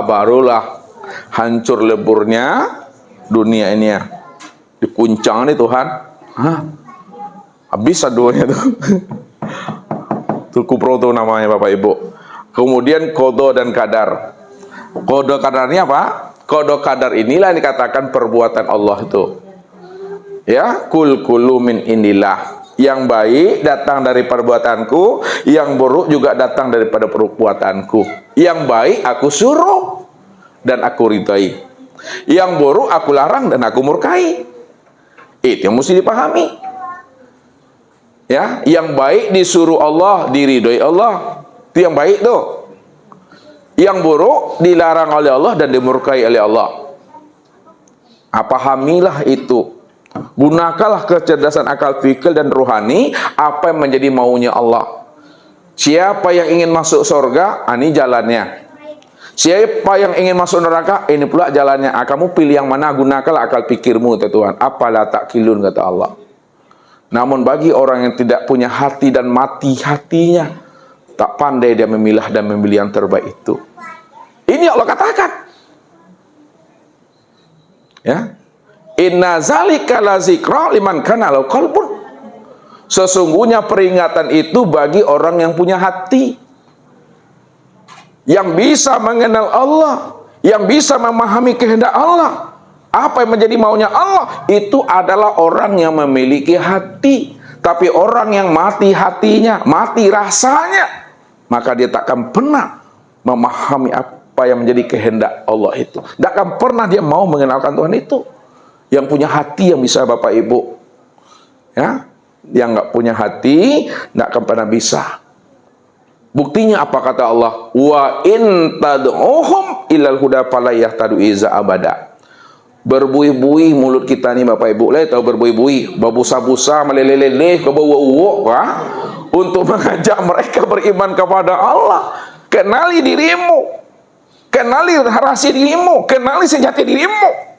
barulah hancur leburnya dunia ini ya. Dikuncang nih Tuhan. Habis aduhnya tuh. Itu kubro tuh namanya Bapak Ibu. Kemudian kodo dan kadar. Kodo kadarnya apa? Kodo kadar inilah yang dikatakan perbuatan Allah itu. Ya, kulu min indillah. Yang baik datang dari perbuatanku, yang buruk juga datang daripada perbuatanku. Yang baik aku suruh dan aku ridai. Yang buruk aku larang dan aku murkai. Itu yang mesti dipahami. Ya, yang baik disuruh Allah, diridhoi Allah. Itu yang baik tuh. Yang buruk dilarang oleh Allah dan dimurkai oleh Allah. Pahamilah itu. Gunakanlah kecerdasan akal fikir dan rohani apa yang menjadi maunya Allah. Siapa yang ingin masuk surga, ini jalannya. Siapa yang ingin masuk neraka, ini pula jalannya. Kamu pilih yang mana, gunakanlah akal pikirmu, kata Tuhan. Apalah takkilun, kata Allah. Namun bagi orang yang tidak punya hati dan mati hatinya, tak pandai dia memilah dan memilih yang terbaik itu. Ini Allah katakan. Ya. Inna zalika la zikra liman kana lahu qalbun. Sesungguhnya peringatan itu bagi orang yang punya hati, yang bisa mengenal Allah, yang bisa memahami kehendak Allah. Apa yang menjadi maunya Allah? Itu adalah orang yang memiliki hati. Tapi orang yang mati hatinya, mati rasanya, maka dia takkan pernah memahami apa yang menjadi kehendak Allah itu. Takkan pernah dia mau mengenalkan Tuhan itu. Yang punya hati yang bisa Bapak Ibu. Ya, yang nggak punya hati, nggak akan pernah bisa. Buktinya apa kata Allah? Wa in tad'uhum ilal huda fala yahtadu iza abada. Berbuih-buih mulut kita nih Bapak Ibu. Tahu berbuih-buih, berbusa-busa, meleleh-leleh, kebawa-uwok, untuk mengajak mereka beriman kepada Allah. Kenali dirimu, kenali rahasia dirimu, kenali sejati dirimu.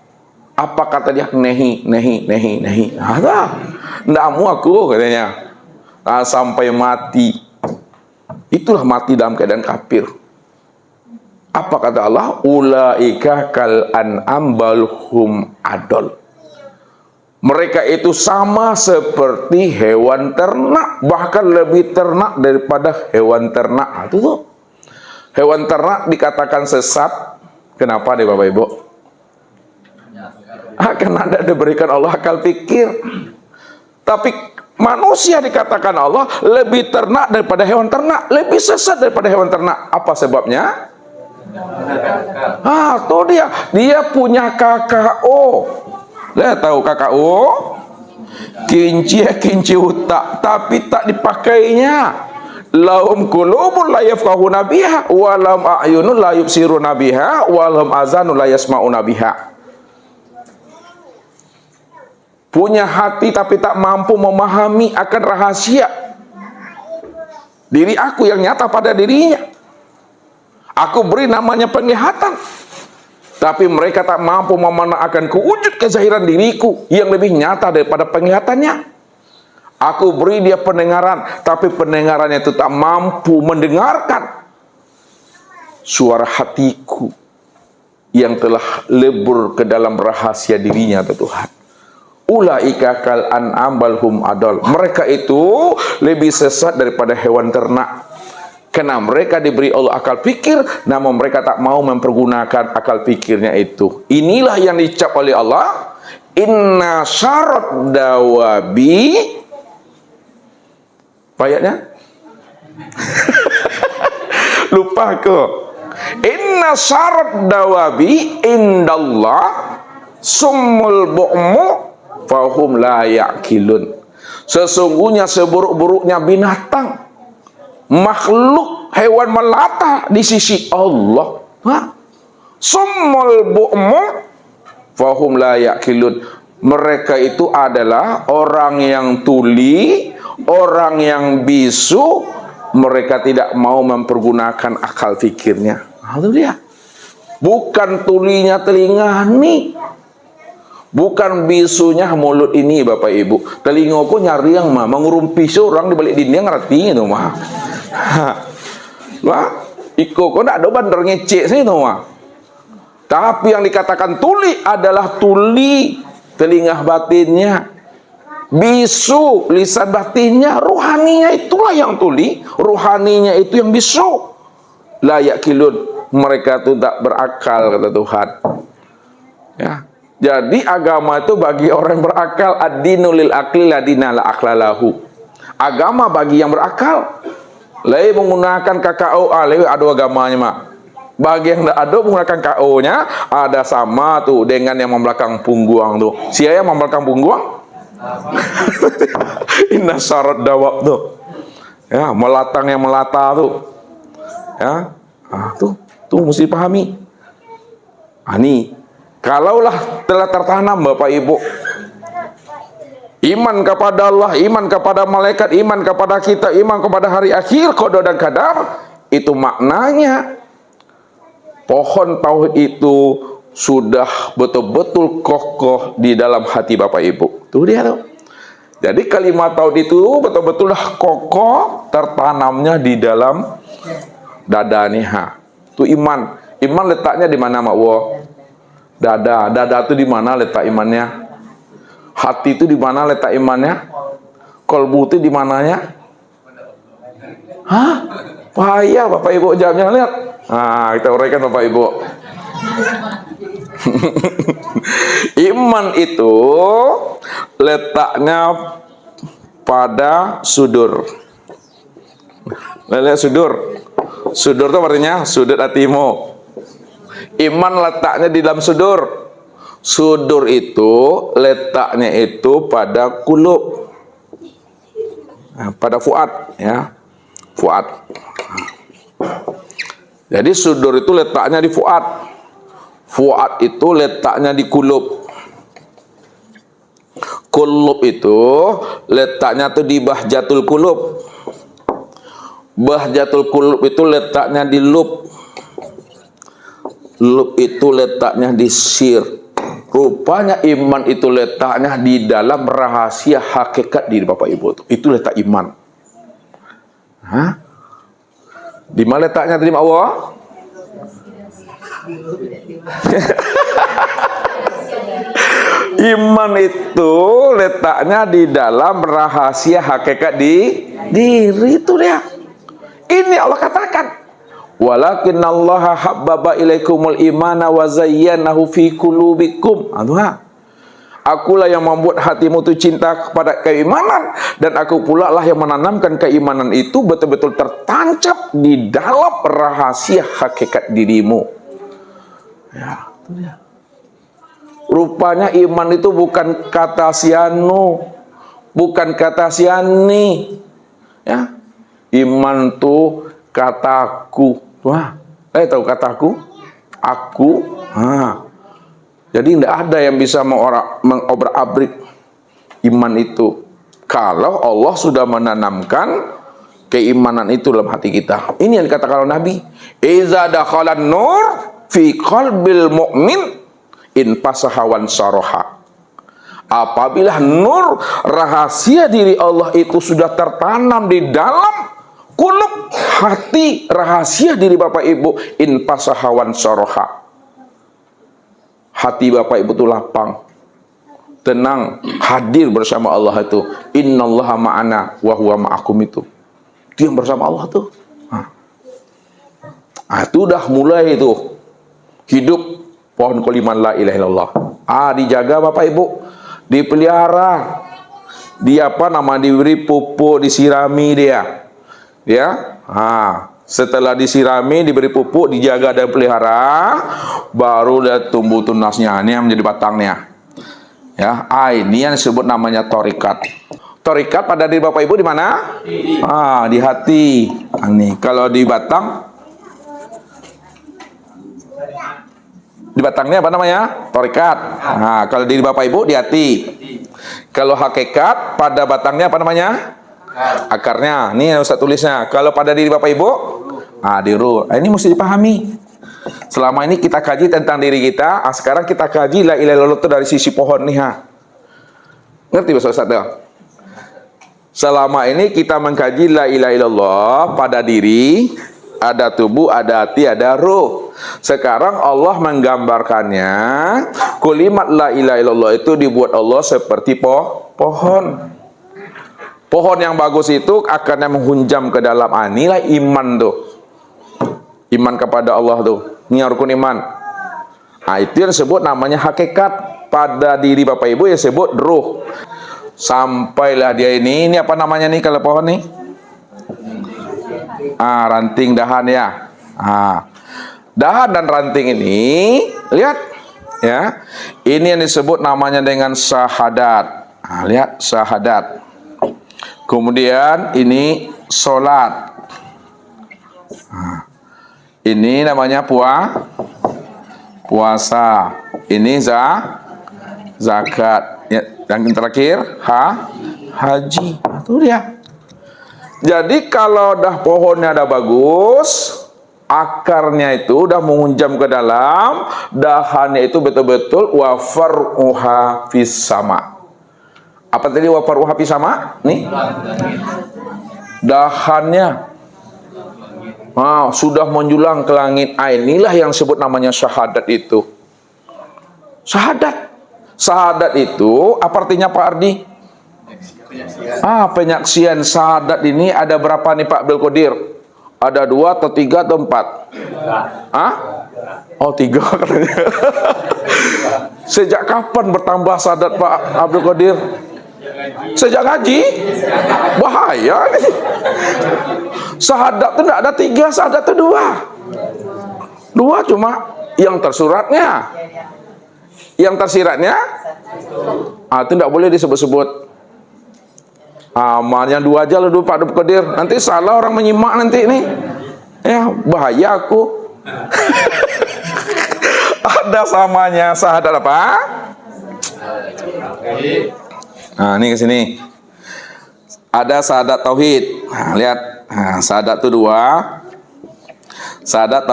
Apa kata dia? Nehi. Ada, ndak mau aku katanya. Sampai mati. Itulah mati dalam keadaan kafir. Apa kata Allah? Ulaika kal an'am bal hum adol. Mereka itu sama seperti hewan ternak, bahkan lebih ternak daripada hewan ternak. Itu tuh. Hewan ternak dikatakan sesat. Kenapa deh Bapak Ibu? Karena tidak diberikan Allah akal pikir. Tapi manusia dikatakan Allah lebih ternak daripada hewan ternak, lebih sesat daripada hewan ternak. Apa sebabnya? Tuh dia punya KKO. Lihat tahu KKO? Kinci otak, tapi tak dipakainya. Lahum qulubun la yafqahuna biha, wa lahum a'yunun la yubsiruna biha, wa lahum azanun la yasma'una biha. Punya hati tapi tak mampu memahami akan rahasia diri aku yang nyata pada dirinya. Aku beri namanya penglihatan, tapi mereka tak mampu memandang akan kewujud kezahiran diriku yang lebih nyata daripada penglihatannya. Aku beri dia pendengaran, tapi pendengarannya itu tak mampu mendengarkan suara hatiku yang telah lebur ke dalam rahasia dirinya, Tuhan. Ulaika kal an'am bal hum adol. Mereka itu lebih sesat daripada hewan ternak. Karena mereka diberi Allah akal pikir, namun mereka tak mau mempergunakan akal pikirnya itu. Inilah yang dicap oleh Allah. Inna syarat dawabi. Apa ayatnya? Lupa aku. Inna syarat dawabi indallah summul bu'mu fahum la ya'kilun. Sesungguhnya seburuk-buruknya binatang, makhluk hewan melata di sisi Allah, summul bu'mu fahum la ya'kilun. Mereka itu adalah orang yang tuli, orang yang bisu. Mereka tidak mau mempergunakan akal fikirnya. Itu dia. Bukan tulinya telinga nih, bukan bisunya mulut ini Bapak Ibu. Telingaku nyari yang mah mengurumpi seorang di balik dinding, ngerti itu mah. Wah, iko kok ndak ada bandar ngecek sih itu mah. Tapi yang dikatakan tuli adalah tuli telinga batinnya, bisu lisan batinnya, rohaninya itulah yang tuli, rohaninya itu yang bisu. La yaqilun, mereka itu tak berakal kata Tuhan. Ya. Jadi agama itu bagi orang yang berakal, ad-dinu lil aqli la dina la aqlalahu. Agama bagi yang berakal. Lai menggunakan KKO, lai ada agamanya mak. Bagi yang tidak ada menggunakan KO-nya, ada sama tuh dengan yang membelakang pungguang tuh. Siapa yang membelakang pungguang? Inna syarat dawab tuh. Ya, melatang yang melata tuh. Ya. Tuh mesti pahami. Nih, kalaulah telah tertanam Bapak Ibu iman kepada Allah, iman kepada malaikat, iman kepada kita, iman kepada hari akhir, qada dan qadar, itu maknanya pohon tauhid itu sudah betul-betul kokoh di dalam hati Bapak Ibu. Tuh dia tuh. Jadi kalimat tauhid itu betul-betul kokoh tertanamnya di dalam dada nih. Itu iman. Iman letaknya di mana, Mak Wo? Dada. Dada itu di mana letak imannya? Hati itu di mana letak imannya? Kolbu itu di mananya? Payah Bapak Ibu jawabnya, lihat. Kita uraikan Bapak Ibu. Iman itu letaknya pada sudur. Lihat sudur. Sudur itu artinya sudut hatimu. Iman letaknya di dalam sudur. Sudur itu letaknya itu pada kulub. Nah, pada fuad, ya. Fuad. Jadi sudur itu letaknya di fuad. Fuad itu letaknya di kulub. Kulub itu letaknya tuh di bahjatul kulub. Bahjatul kulub itu letaknya di lub. Lub itu letaknya di sir. Rupanya iman itu letaknya di dalam rahasia hakikat diri Bapak Ibu. Itu letak iman. Hah? Di mana letaknya terima Allah? Iman itu letaknya di dalam rahasia hakikat di diri itu dia. Ini Allah katakan. Walakinallaha habbaba ilaikumul imana wa zayyanahu fi qulubikum. Akulah yang membuat hatimu itu cinta kepada keimanan, dan aku pula lah yang menanamkan keimanan itu betul-betul tertancap di dalam rahasia hakikat dirimu. Ya, itu dia. Rupanya iman itu bukan kata sianu, bukan kata siani. Ya. Iman itu kataku. Wah, tahu kataku? Aku. Jadi tidak ada yang bisa mengobrak-abrik iman itu. Kalau Allah sudah menanamkan keimanan itu dalam hati kita. Ini yang dikatakan oleh Nabi. Iza dakhalan nur fi qalbil mu'min in pasahawan saroha. Apabila nur rahasia diri Allah itu sudah tertanam di dalam kulub hati rahasia diri Bapak Ibu, in pasahawan saroha. Hati Bapak Ibu itu lapang, tenang, hadir bersama Allah itu. Innallaha ma'ana wa huwa ma'akum itu. Dia bersama Allah tuh. Itu udah mulai itu hidup pohon kalimat la ilaha illallah. Dijaga Bapak Ibu, dipelihara. Dia diberi pupuk, disirami dia. Ya. Setelah disirami, diberi pupuk, dijaga dan pelihara, baru dia tumbuh tunasnya. Ini yang menjadi batangnya. Ya, ini yang disebut namanya torikat. Torikat pada diri Bapak Ibu di mana? Di hati. Ini kalau di batang, di batangnya apa namanya? Torikat. Kalau diri Bapak Ibu di hati. Kalau hakikat pada batangnya apa namanya? Akarnya. Ini yang Ustaz tulisnya. Kalau pada diri Bapak Ibu, di ruh. Ini mesti dipahami. Selama ini kita kaji tentang diri kita. Sekarang kita kaji la ilaha illallah itu dari sisi pohon nih. Ngerti Pak Ustaz? Selama ini kita mengkaji la ilaha illallah pada diri, ada tubuh, ada hati, ada ruh. Sekarang Allah menggambarkannya, kalimat la ilaha illallah itu dibuat Allah seperti pohon. Pohon yang bagus itu akarnya menghunjam ke dalam. Inilah iman tuh. Iman kepada Allah tuh. Ini rukun iman. Itu yang disebut namanya hakikat. Pada diri Bapak Ibu yang disebut ruh. Sampailah dia ini apa namanya nih kalau pohon nih? Ranting dahan ya. Dahan dan ranting ini, lihat ya. Ini yang disebut namanya dengan syahadat. Lihat syahadat. Kemudian ini sholat. Ini namanya puasa. Ini zakat. Ya, yang terakhir haji. Itu dia. Jadi kalau dah pohonnya dah bagus, akarnya itu udah menghunjam ke dalam, dahannya itu betul-betul wafaruha fis sama. Apa tadi wafaruha fis sama? Nih. Dahannya sudah menjulang ke langit. Inilah yang disebut namanya syahadat itu. Syahadat itu apa artinya Pak Ardi? Penyaksian. Syahadat ini ada berapa nih Pak Abdul Qadir? Ada 2 atau 3 atau 4? 3 katanya. Sejak kapan bertambah syahadat Pak Abdul Qadir? Sejak ngaji. Bahaya nih. Syahadat itu tidak ada 3, syahadat itu 2. 2 cuma yang tersuratnya. Yang tersiratnya itu tidak boleh disebut-sebut. Yang 2 aja lu Pak Abdul Qadir. Nanti salah orang menyimak nanti nih. Ya, bahaya aku. Ada samanya syahadat apa? Nah, ini ke sini. Ada syahadat tauhid. Nah, lihat. Nah, syahadat itu 2. Syahadat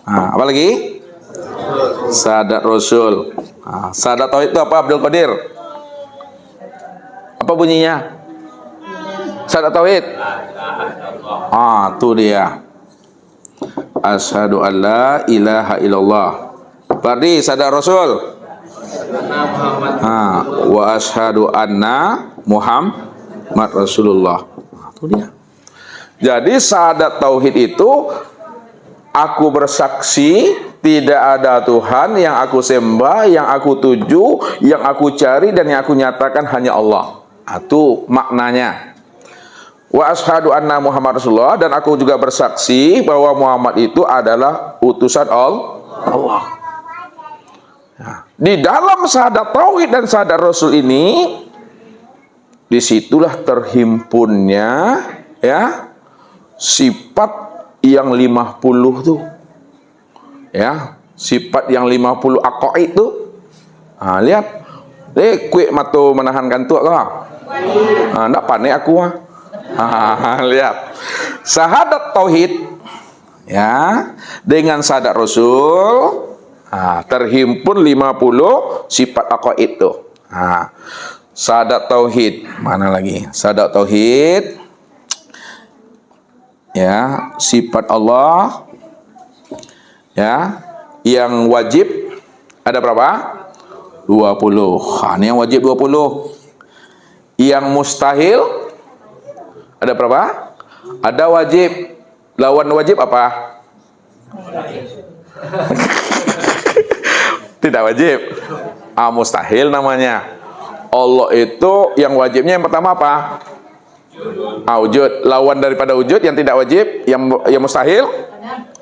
apa lagi? Syahadat Rasul. Nah, syahadat tauhid itu apa Abdul Qadir? Apa bunyinya? Syahadat tauhid. Itu dia. Asyhadu an la ilaha illallah. Berarti syahadat Rasul. Wa asyhadu anna Muhammad Rasulullah. Itu dia. Jadi syahadat tauhid itu aku bersaksi tidak ada Tuhan yang aku sembah, yang aku tuju, yang aku cari dan yang aku nyatakan hanya Allah. Itu maknanya. Wa asyhadu anna Muhammad Rasulullah, dan aku juga bersaksi bahwa Muhammad itu adalah utusan Allah. Nah, di dalam syahadat tauhid dan syahadat Rasul ini, disitulah terhimpunnya ya sifat yang 50 tuh. Ya, sifat yang 50 aqaid tuh. Lihat. Kuik matu menahan kantuk kah? Ndak panik aku lihat. Syahadat tauhid ya dengan syahadat Rasul terhimpun 50 sifat aqaid itu. Syahadat tauhid, mana lagi? Syahadat tauhid ya, sifat Allah ya, yang wajib ada berapa? 20. Ini yang wajib 20. Yang mustahil ada berapa? Ada wajib. Lawan wajib apa? Tidak wajib. Mustahil namanya. Allah itu yang wajibnya yang pertama apa? Wujud. Lawan daripada wujud yang tidak wajib, yang mustahil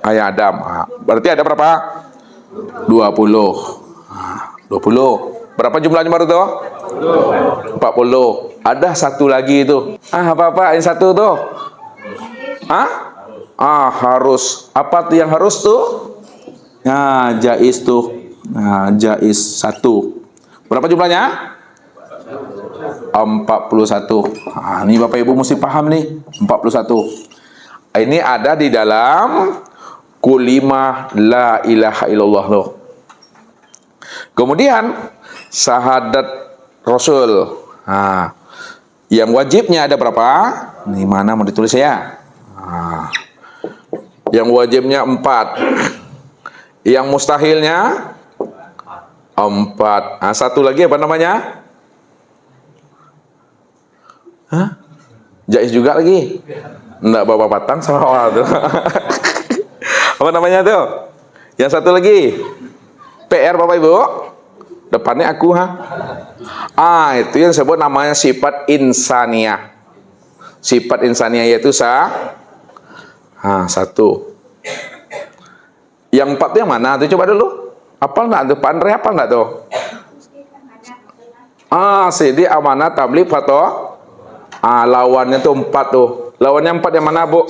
ayat Adam. Berarti ada berapa? 20. 20. Berapa jumlahnya baru tuh? 40. Ada satu lagi itu. Apa-apa yang satu tuh? Harus. Apa tuh yang harus tuh? Jaiz tuh. Jaiz 1. Berapa jumlahnya? 41. Ini Bapak Ibu mesti paham nih. 41. Ini ada di dalam kulimah la ilaha illallah loh. Kemudian syahadat Rasul. Yang wajibnya ada berapa? Ini mana mau ditulis ya? Yang wajibnya 4. Yang mustahilnya 4. Satu lagi apa namanya? Jaiz juga lagi. Enggak bawa batang sama awal tuh. Apa namanya tuh? Yang satu lagi. PR Bapak Ibu. Depannya aku itu yang disebut namanya sifat insaniyah. Sifat insaniyah yaitu 1. Yang 4 itu yang mana? Tuh coba dulu. Apal enggak tuh? Pak Andre apal enggak tuh? Sidi amanah tabligh fatwa. Lawannya tuh 4 tuh. Lawannya 4 yang mana, Bu?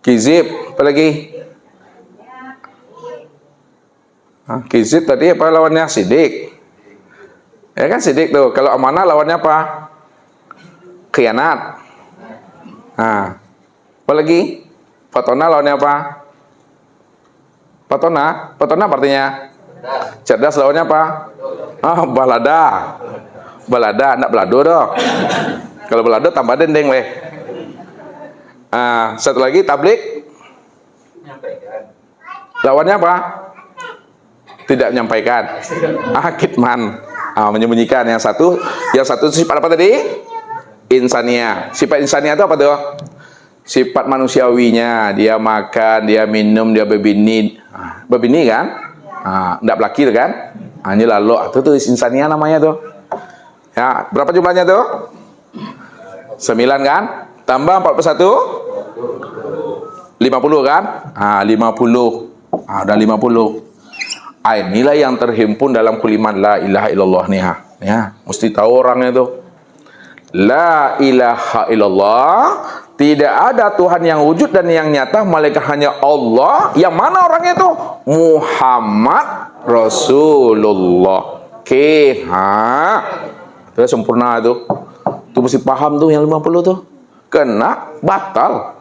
Kizib, apa lagi? Kizib tadi apa lawannya? Sidik. Ya kan sidik tuh. Kalau amanah lawannya apa? Khianat. Apa lagi? Fatona lawannya apa? Fatona artinya cerdas, lawannya apa? Balada. Balada, enggak belado doh. Kalau belado tambah dendeng leh. Satu lagi tablik. Lawannya apa? Tidak menyampaikan. Kitman. Menyembunyikan. Yang satu sifat apa tadi? Insania. Sifat insania itu apa tuh? Sifat manusiawinya. Dia makan, dia minum, dia berbini. Berbini kan? Enggak belaki kan? Ini lalu tuh insania namanya tuh. Ya, berapa jumlahnya tuh? 9 kan? Tambah 41 50 kan? 50. Ada 50. Inilah yang terhimpun dalam kalimat la ilaha illallah nih. Ya, mesti tahu orangnya tuh. La ilaha illallah, tidak ada Tuhan yang wujud dan yang nyata malaikat hanya Allah. Yang mana orangnya itu? Muhammad Rasulullah. Oke, itu sempurna tuh. Tuh mesti paham tuh yang 50 tuh. Kena batal.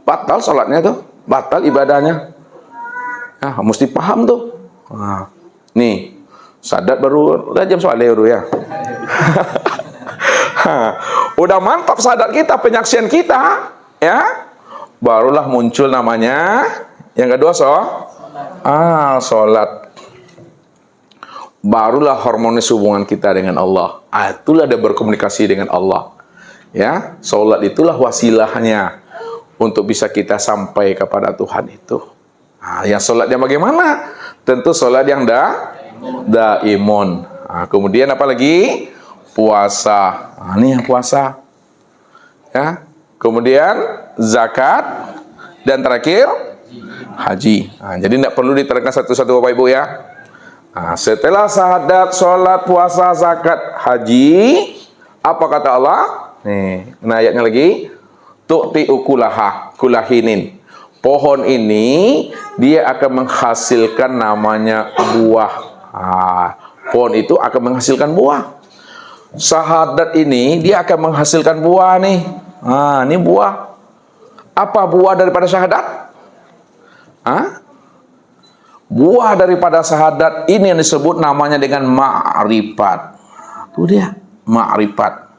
Batal salatnya tuh, batal ibadahnya. Ya, mesti paham tuh. Nih, sadat baru udah jam soalnya ya. Udah mantap sadat kita, penyaksian kita, ya. Barulah muncul namanya yang kedua salat. Barulah harmonis hubungan kita dengan Allah. Itulah dia berkomunikasi dengan Allah. Ya, salat itulah wasilahnya untuk bisa kita sampai kepada Tuhan itu. Yang salat yang bagaimana? Tentu salat yang daimun. Kemudian apa lagi? Puasa. Ini yang puasa. Ya. Kemudian zakat dan terakhir haji. Jadi tidak perlu diterangkan satu-satu Bapak Ibu ya. Setelah syahadat, salat, puasa, zakat, haji, apa kata Allah? Nih, ayatnya lagi. Tu'ti ukulaha kulahinin. Pohon ini dia akan menghasilkan namanya buah. Pohon itu akan menghasilkan buah. Syahadat ini dia akan menghasilkan buah nih. Ini buah. Apa buah daripada syahadat? Buah daripada syahadat ini yang disebut namanya dengan ma'rifat. Itu dia, ma'rifat.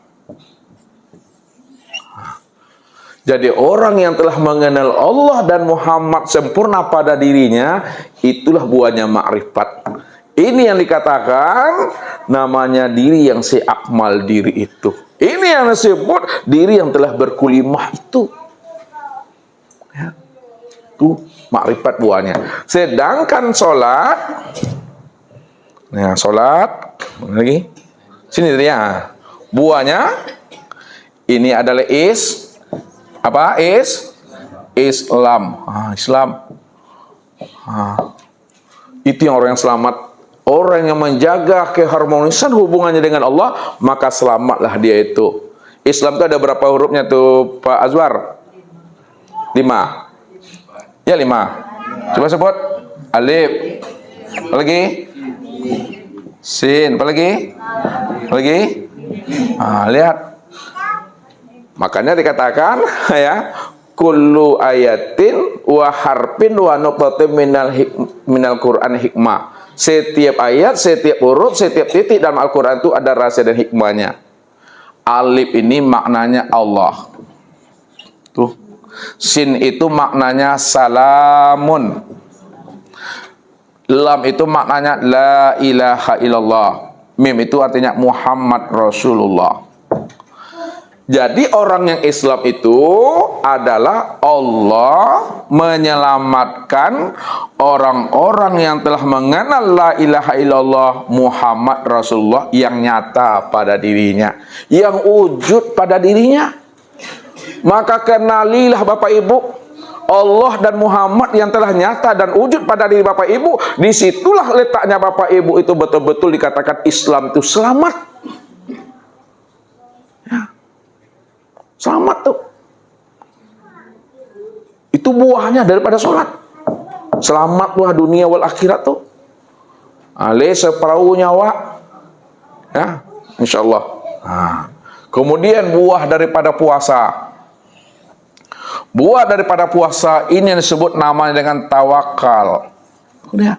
Jadi orang yang telah mengenal Allah dan Muhammad sempurna pada dirinya, itulah buahnya ma'rifat. Ini yang dikatakan namanya diri yang seakmal diri itu. Ini yang disebut diri yang telah berkulimah itu. Ya. Itu ma'rifat buahnya. Sedangkan sholat, sholat, lagi, sini dia. Buahnya ini adalah Islam. Islam. Itu yang orang yang selamat. Orang yang menjaga keharmonisan hubungannya dengan Allah, maka selamatlah dia itu. Islam itu ada berapa hurufnya tuh Pak Azwar? 5. Ya 5. Coba sebut. Alif. Apa lagi? Sin. Apa lagi? Apa lagi? Lihat. Makanya dikatakan ya, kullu ayatin wa harfin wa nuqtatin minal Qur'an hikmah. Setiap ayat, setiap huruf, setiap titik dalam Al-Qur'an itu ada rahasia dan hikmahnya. Alif ini maknanya Allah. Tuh. Sin itu maknanya salamun. Lam itu maknanya la ilaha illallah. Mim itu artinya Muhammad Rasulullah. Jadi orang yang Islam itu adalah Allah menyelamatkan orang-orang yang telah mengenal la ilaha illallah Muhammad Rasulullah yang nyata pada dirinya, yang wujud pada dirinya. Maka kenalilah Bapak Ibu Allah dan Muhammad yang telah nyata dan wujud pada diri Bapak Ibu. Disitulah letaknya Bapak Ibu itu betul-betul dikatakan Islam itu selamat. Selamat tuh. Itu buahnya daripada sholat. Selamat buah dunia wal akhirat tuh. Seperahu nyawa. Ya, insyaallah. Kemudian buah daripada puasa. Buah daripada puasa ini yang disebut namanya dengan tawakal. Udah.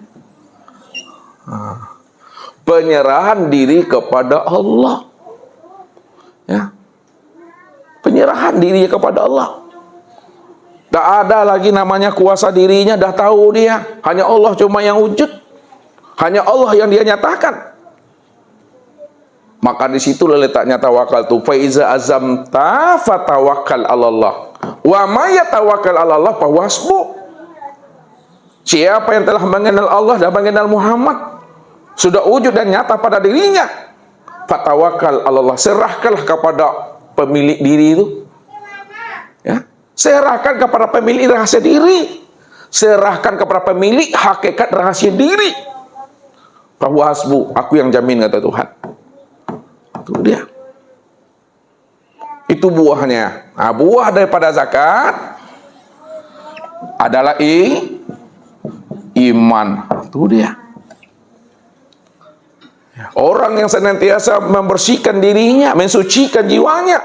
Penyerahan diri kepada Allah. Ya. Penyerahan dirinya kepada Allah. Tak ada lagi namanya kuasa dirinya, dah tahu dia. Hanya Allah cuma yang wujud. Hanya Allah yang dia nyatakan. Maka di situ letaknya tawakal tu. Fa iza azamta fatawakkal 'alallah. Wa may yatawakkal 'alallah fa hasbuh. Siapa yang telah mengenal Allah dan mengenal Muhammad, sudah wujud dan nyata pada dirinya, fatawakal Allah, serahkanlah kepada pemilik diri itu. Ya, serahkan kepada pemilik rahasia diri, serahkan kepada pemilik hakikat rahasia diri. Bahwa hasbu, aku yang jamin, kata Tuhan. Itu dia. Itu buahnya. Nah, buah daripada zakat adalah iman. Itu dia. Orang yang senantiasa membersihkan dirinya, mensucikan jiwanya,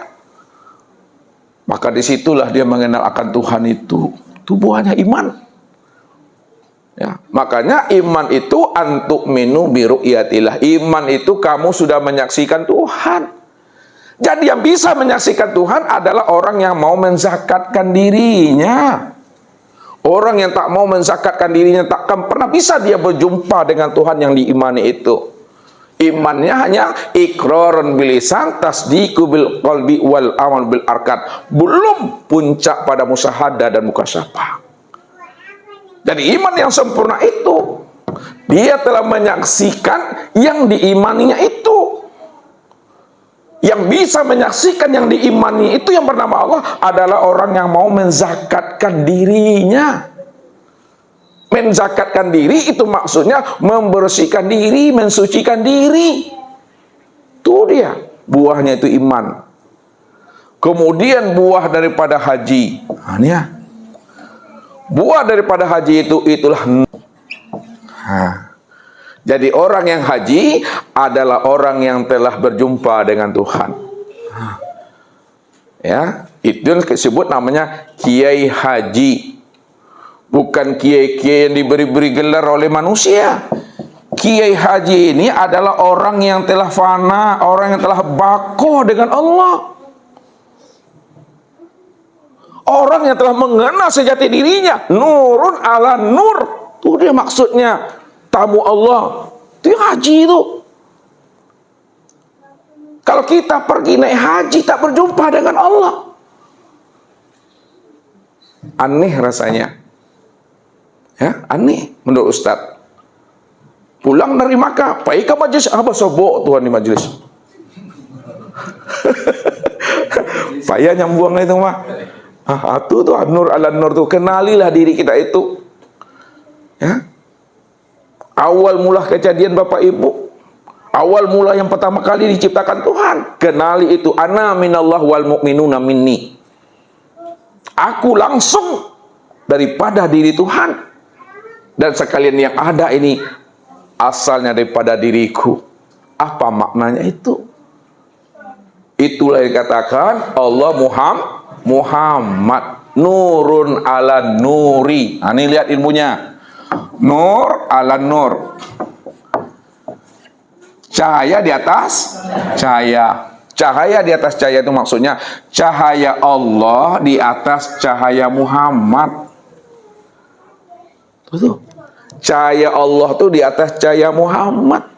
maka disitulah dia mengenal akan Tuhan itu. Itu buahnya iman. Ya, makanya iman itu antu'minu biru'yatillah. Iman itu kamu sudah menyaksikan Tuhan. Jadi yang bisa menyaksikan Tuhan adalah orang yang mau menzakatkan dirinya. Orang yang tak mau menzakatkan dirinya takkan pernah bisa dia berjumpa dengan Tuhan yang diimani itu. Imannya hanya iqrarun bil lisan, tasdiqu bil qalbi wal amal bil arkan. Belum puncak pada musyahadah dan mukasyafah. Jadi iman yang sempurna itu, dia telah menyaksikan yang diimaninya itu. Yang bisa menyaksikan yang diimani itu yang bernama Allah adalah orang yang mau menzakatkan dirinya. Menzakatkan diri itu maksudnya membersihkan diri, mensucikan diri. Itu dia, buahnya itu iman. Kemudian buah daripada haji. Nah, ini ya. Buah daripada haji itu itulah. Jadi orang yang haji adalah orang yang telah berjumpa dengan Tuhan. Ya, itu yang disebut namanya kiai haji. Bukan kiai-kiai yang diberi-beri gelar oleh manusia. Kiai haji ini adalah orang yang telah fana, orang yang telah bako dengan Allah. Orang yang telah mengenal sejati dirinya, nurun ala nur. Itu dia maksudnya, tamu Allah. Itu yang haji itu. Kalau kita pergi naik haji tak berjumpa dengan Allah, aneh rasanya. Ya, aneh menurut Ustaz. Pulang dari Makkah, pergi ke majlis, apa sobok Tuhan di majlis. Payah nyambung itu mah. Itu tuh nur ala nur tuh, kenalilah diri kita itu. Ya. Awal mula kejadian Bapak Ibu, awal mula yang pertama kali diciptakan Tuhan, kenali itu, ana minallah wal mu'minuna minni. Aku langsung daripada diri Tuhan, dan sekalian yang ada ini asalnya daripada diriku. Apa maknanya itu? Itulah yang dikatakan Allah Muhammad nurun ala nuri. Nah, ini lihat ilmunya. Nur ala nur. Cahaya di atas cahaya. Cahaya di atas cahaya itu maksudnya cahaya Allah di atas cahaya Muhammad. Tuh. Cahaya Allah tuh di atas cahaya Muhammad.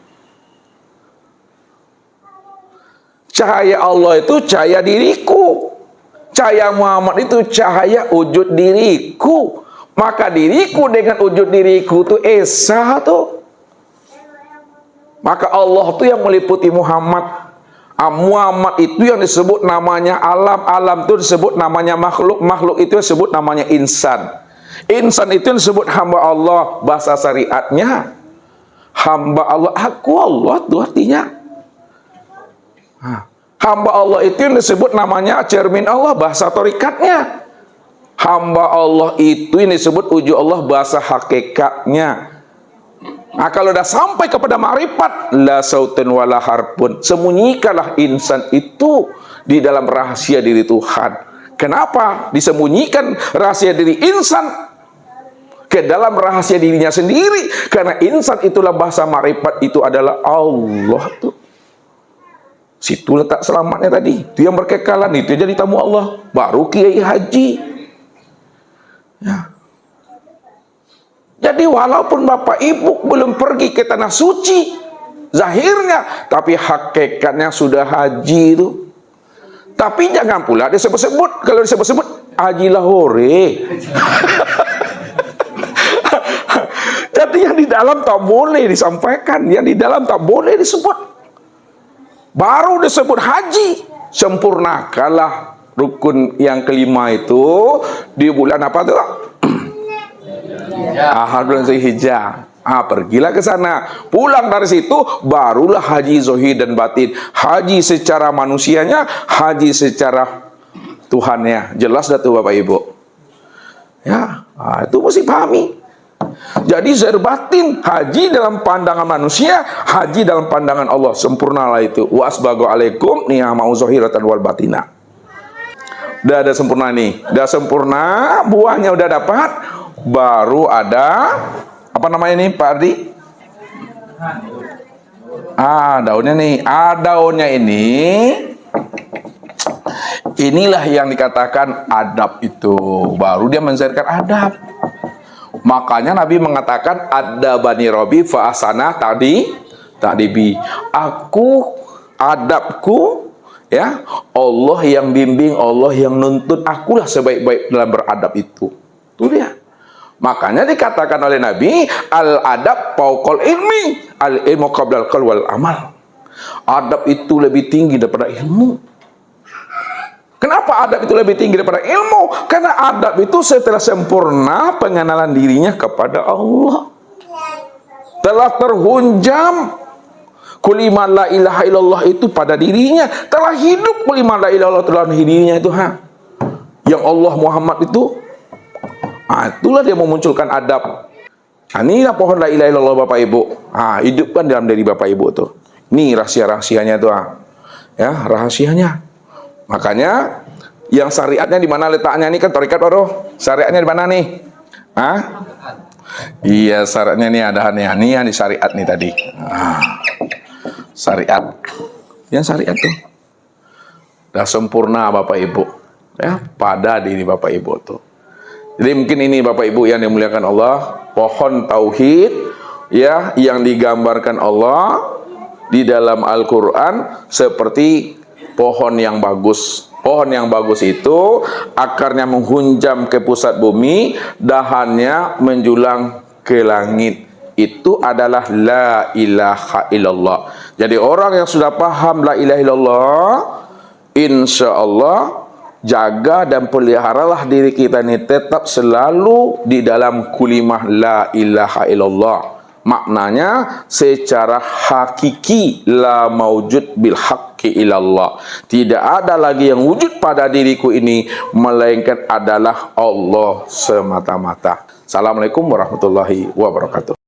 Cahaya Allah itu cahaya diriku. Cahaya Muhammad itu cahaya wujud diriku. Maka diriku dengan wujud diriku itu esa tuh. Maka Allah itu yang meliputi Muhammad. Muhammad itu yang disebut namanya alam. Alam itu disebut namanya makhluk. Makhluk itu disebut namanya insan. Insan itu yang disebut hamba Allah. Bahasa syariatnya hamba Allah. Aku Allah itu artinya. Hamba Allah itu yang disebut namanya cermin Allah, bahasa torikatnya. Hamba Allah itu yang disebut wujud Allah, bahasa hakikatnya. Nah, kalau sudah sampai kepada ma'rifat, la sautun wala harpun, sembunyikanlah insan itu di dalam rahasia diri Tuhan. Kenapa disembunyikan rahasia diri insan ke dalam rahasia dirinya sendiri? Karena insan itulah bahasa ma'rifat, itu adalah Allah tuh. Situ letak selamatnya tadi. Itu yang berkekalan, itu jadi tamu Allah. Baru kiai haji. Ya. Jadi walaupun Bapak Ibu belum pergi ke tanah suci zahirnya, tapi hakikatnya sudah haji itu. Tapi jangan pula disebut-sebut. Kalau disebut-sebut haji Lahore. Jadi yang di dalam tak boleh disampaikan, yang di dalam tak boleh disebut. Baru disebut haji. Sempurnakanlah rukun yang kelima itu di bulan apa tuh? Bulan Zulhijjah. Pergilah ke sana. Pulang dari situ barulah haji zahir dan batin. Haji secara manusianya, haji secara Tuhannya. Jelas dah tuh Bapak Ibu. Ya, itu mesti pahami. Jadi zahir batin, haji dalam pandangan manusia, haji dalam pandangan Allah. Sempurnalah itu. Wa asbagu alaikum ni'amau zahiratan wal batina. Udah ada sempurna nih. Udah sempurna, buahnya udah dapat, baru ada apa namanya nih Pak Ardi? Daunnya nih. Daunnya ini, inilah yang dikatakan adab itu. Baru dia menzahirkan adab. Makanya Nabi mengatakan adabani Rabbi fa asana tadibi. Adabku, ya, Allah yang bimbing, Allah yang nuntut, akulah sebaik-baik dalam beradab itu. Itu dia. Makanya dikatakan oleh Nabi, al-adab fauqal ilmi, al-ilmu qablal qaul wal amal. Adab itu lebih tinggi daripada ilmu. Kenapa adab itu lebih tinggi daripada ilmu? Karena adab itu setelah sempurna pengenalan dirinya kepada Allah, telah terhunjam kulima la ilaha illallah itu pada dirinya, telah hidup kulima la ilaha illallah dalam dirinya itu, yang Allah Muhammad itu. Itulah dia memunculkan adab. Inilah pohon la ilaha illallah Bapak Ibu. Hidupkan dalam diri Bapak Ibu tuh. Ini rahasia-rahasianya tuh. Ya, rahasianya. Makanya yang syariatnya di mana letaknya ini kan tarekat baru. Syariatnya di mana nih? Iya, syariatnya nih ada nih. Ini yang di syariat nih tadi. Syariat. Yang syariat tuh. Udah sempurna Bapak Ibu. Ya, pada diri Bapak Ibu tuh. Jadi mungkin ini Bapak Ibu yang dimuliakan Allah, pohon tauhid ya yang digambarkan Allah di dalam Al-Qur'an seperti pohon yang bagus. Pohon yang bagus itu akarnya menghunjam ke pusat bumi, dahannya menjulang ke langit. Itu adalah la ilaha illallah. Jadi orang yang sudah paham la ilaha illallah, insya Allah jaga dan peliharalah diri kita ini tetap selalu di dalam kulimah la ilaha illallah. Maknanya secara hakiki la maujud bil haqqi ilallah. Tidak ada lagi yang wujud pada diriku ini melainkan adalah Allah semata-mata. Assalamualaikum warahmatullahi wabarakatuh.